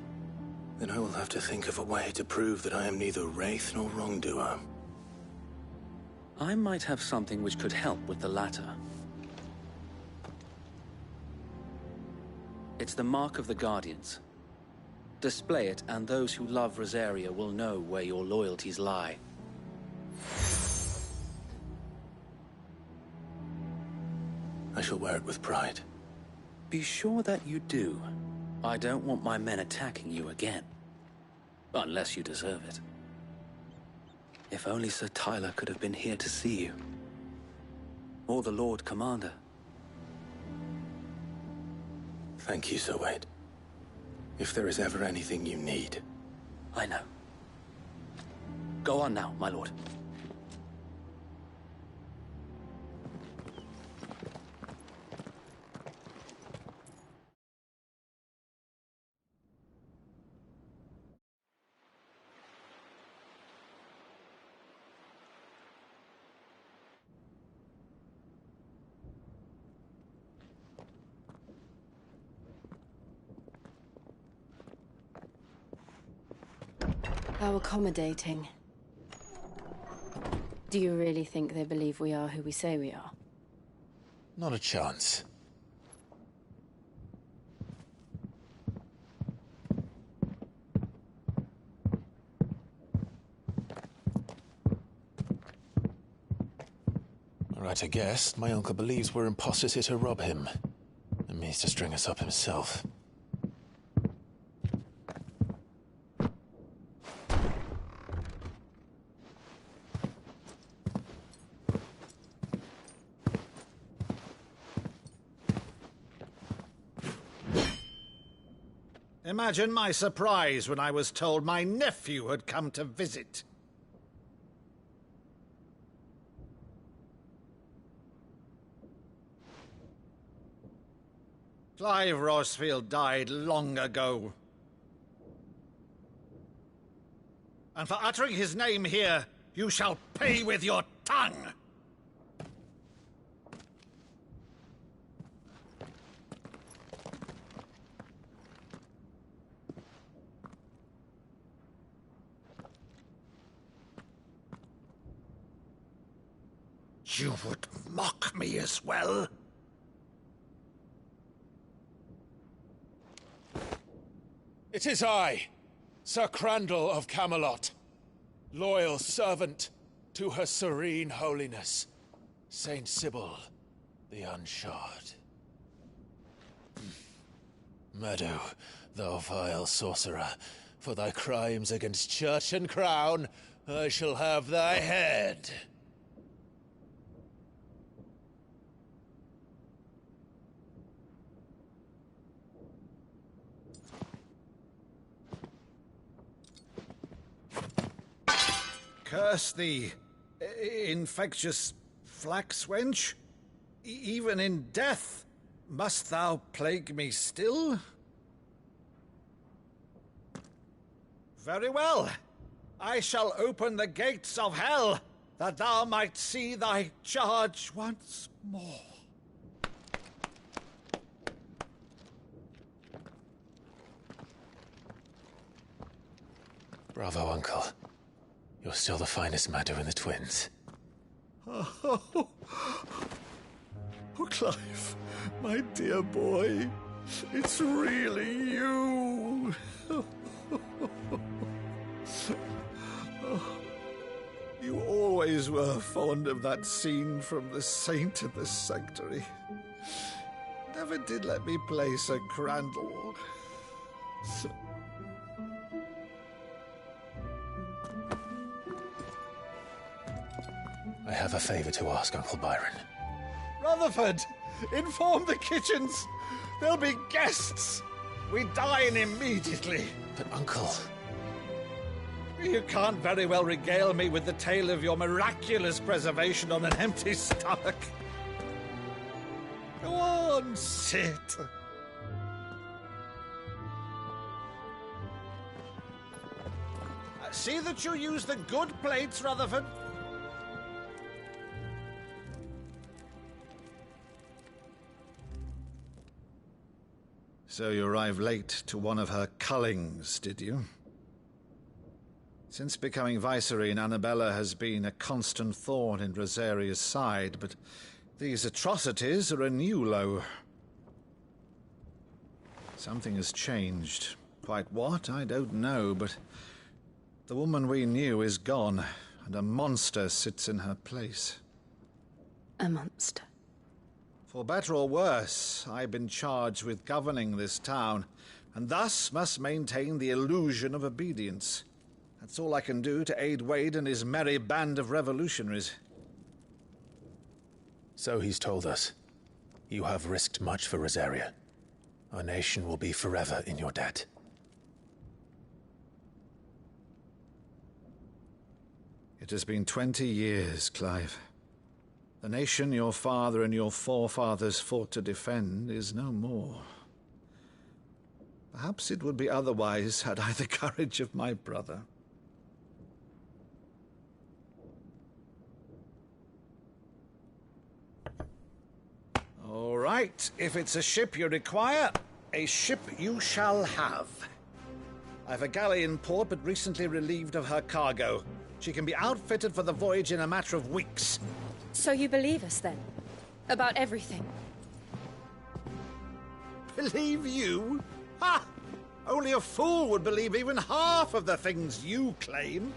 Then I will have to think of a way to prove that I am neither wraith nor wrongdoer. I might have something which could help with the latter. It's the mark of the Guardians. Display it, and those who love Rosaria will know where your loyalties lie. I shall wear it with pride. Be sure that you do. I don't want my men attacking you again. Unless you deserve it. If only Sir Tyler could have been here to see you. Or the Lord Commander. Thank you, Sir Wade. If there is ever anything you need. I know. Go on now, my lord. How accommodating. Do you really think they believe we are who we say we are? Not a chance. Right, I guess. My uncle believes we're imposters here to rob him. And means to string us up himself. Imagine my surprise when I was told my nephew had come to visit. Clive Rosfield died long ago. And for uttering his name here, you shall pay with your tongue! You would mock me as well? It is I, Sir Crandall of Camelot, loyal servant to Her Serene Holiness, Saint Sybil the Unshod. Meadow, thou vile sorcerer, for thy crimes against church and crown, I shall have thy head. Curse thee, infectious flax wench. Even in death, must thou plague me still? Very well. I shall open the gates of hell, that thou might see thy charge once more. Bravo, Uncle. You're still the finest Maddo in the twins. Oh, Clive, my dear boy, it's really you. You always were fond of that scene from The Saint in the Sanctuary. Never did let me play Sir Crandall. I have a favor to ask, Uncle Byron. Rutherford, inform the kitchens. There'll be guests. We dine immediately. But, Uncle... You can't very well regale me with the tale of your miraculous preservation on an empty stomach. Go on, sit. See that you use the good plates, Rutherford. So you arrived late to one of her cullings, did you? Since becoming Vicereine, Annabella has been a constant thorn in Rosaria's side, but these atrocities are a new low. Something has changed. Quite what, I don't know, but the woman we knew is gone, and a monster sits in her place. A monster. For better or worse, I've been charged with governing this town, and thus must maintain the illusion of obedience. That's all I can do to aid Wade and his merry band of revolutionaries. So he's told us. You have risked much for Rosaria. Our nation will be forever in your debt. It has been 20 years, Clive. The nation your father and your forefathers fought to defend is no more. Perhaps it would be otherwise had I the courage of my brother. All right, if it's a ship you require, a ship you shall have. I've a galley in port, but recently relieved of her cargo. She can be outfitted for the voyage in a matter of weeks. So you believe us, then? About everything? Believe you? Ha! Only a fool would believe even half of the things you claim.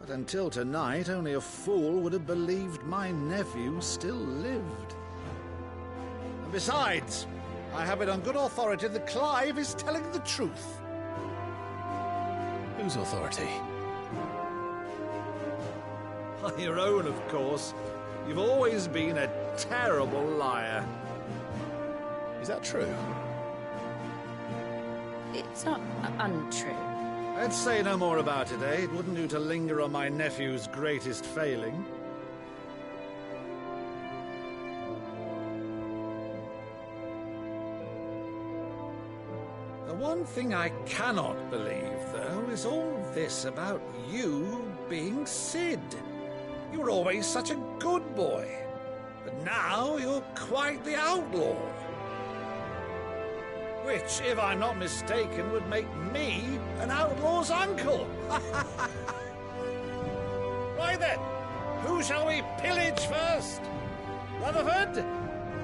But until tonight, only a fool would have believed my nephew still lived. And besides, I have it on good authority that Clive is telling the truth. Whose authority? Your own, of course. You've always been a terrible liar. Is that true? It's not untrue. Let's say no more about it, eh? It wouldn't do to linger on my nephew's greatest failing. The one thing I cannot believe, though, is all this about you being Sid. You were always such a good boy, but now you're quite the outlaw. Which, if I'm not mistaken, would make me an outlaw's uncle. Right then, who shall we pillage first? Rutherford,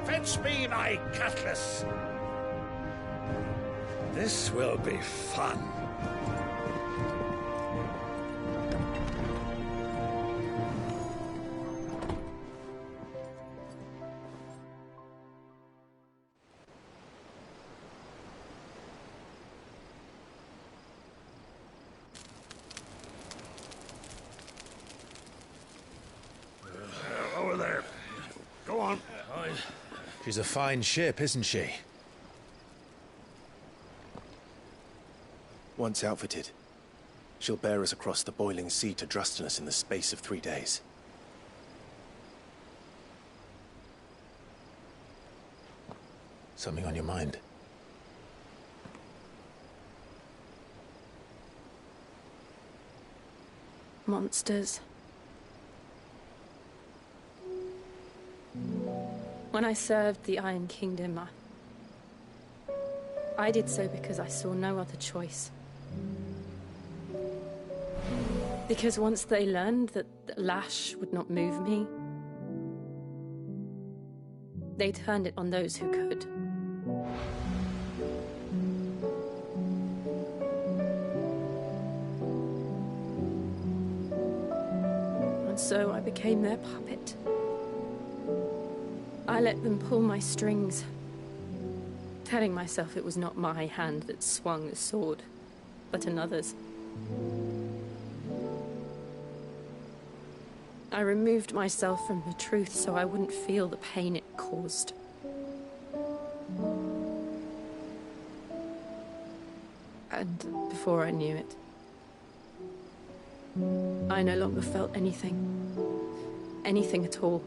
fetch me my cutlass. This will be fun. Over there. Go on. She's a fine ship, isn't she? Once outfitted, she'll bear us across the boiling sea to Drustinus in the space of 3 days. Something on your mind? Monsters. When I served the Iron Kingdom, I did so because I saw no other choice. Because once they learned that the lash would not move me, they turned it on those who could. And so I became their puppet. I let them pull my strings, telling myself it was not my hand that swung the sword, but another's. I removed myself from the truth so I wouldn't feel the pain it caused. And before I knew it, I no longer felt anything. Anything at all.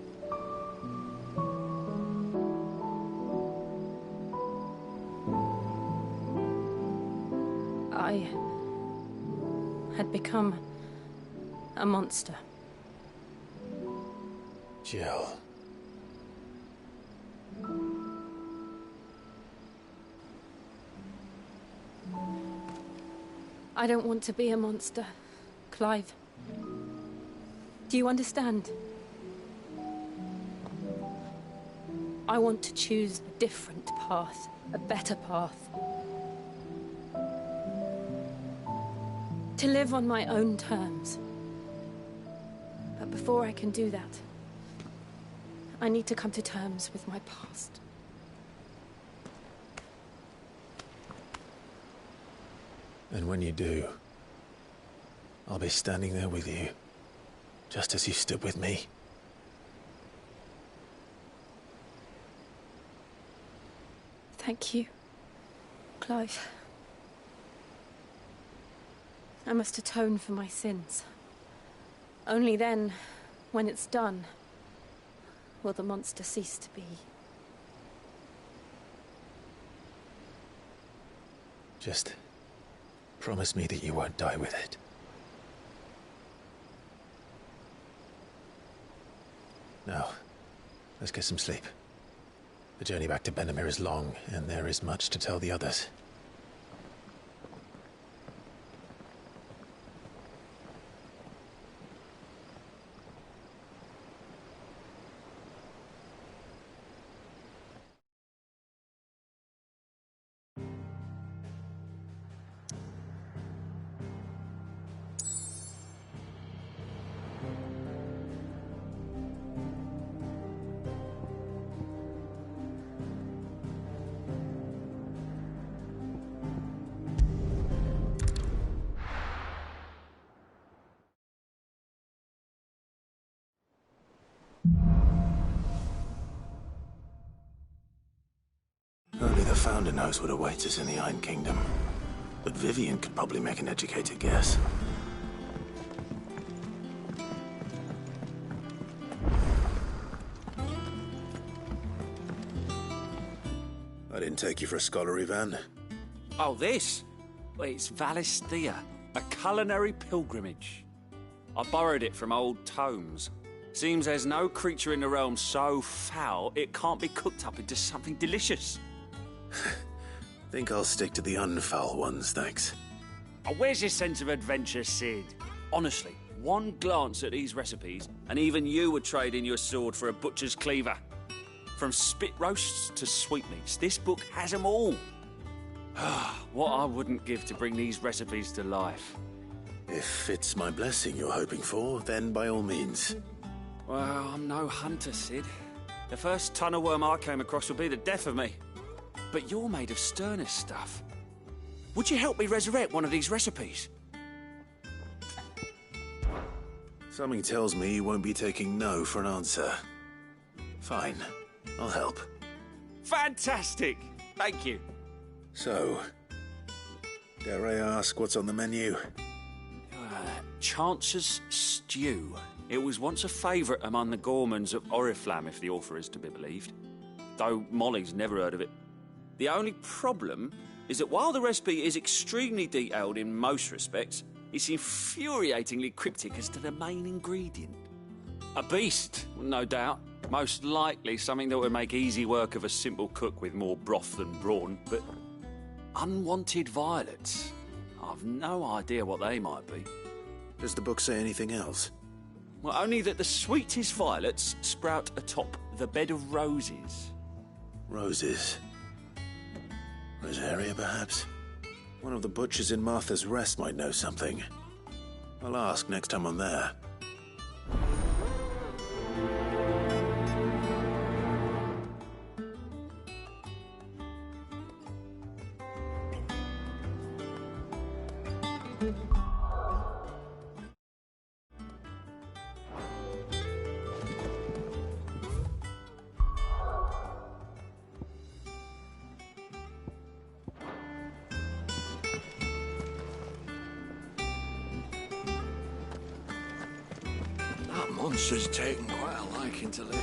I had become a monster. Jill. I don't want to be a monster, Clive. Do you understand? I want to choose a different path, a better path. To live on my own terms. But before I can do that, I need to come to terms with my past. And when you do, I'll be standing there with you, just as you stood with me. Thank you, Clive. I must atone for my sins. Only then, when it's done, will the monster cease to be. Just promise me that you won't die with it. Now, let's get some sleep. The journey back to Benamir is long, and there is much to tell the others. Only the Founder knows what awaits us in the Iron Kingdom. But Vivian could probably make an educated guess. I didn't take you for a scholar, Ivan. Oh, this? Well, it's Valisthea, a culinary pilgrimage. I borrowed it from old tomes. Seems there's no creature in the realm so foul it can't be cooked up into something delicious. Think I'll stick to the unfoul ones, thanks. Oh, where's your sense of adventure, Sid? Honestly, one glance at these recipes, and even you would trade in your sword for a butcher's cleaver. From spit roasts to sweetmeats, this book has them all. What I wouldn't give to bring these recipes to life. If it's my blessing you're hoping for, then by all means. Well, I'm no hunter, Sid. The first tunnel worm I came across would be the death of me. But you're made of sterner stuff. Would you help me resurrect one of these recipes? Something tells me you won't be taking no for an answer. Fine, I'll help. Fantastic! Thank you. So, dare I ask what's on the menu? Chance's Stew. It was once a favourite among the gourmands of Oriflamme, if the author is to be believed. Though Molly's never heard of it. The only problem is that while the recipe is extremely detailed in most respects, it's infuriatingly cryptic as to the main ingredient. A beast, no doubt. Most likely something that would make easy work of a simple cook with more broth than brawn, but unwanted violets. I've no idea what they might be. Does the book say anything else? Well, only that the sweetest violets sprout atop the bed of roses. Roses? Rosaria, perhaps? One of the butchers in Martha's Rest might know something. I'll ask next time I'm there. Monster's taken quite a liking to Lady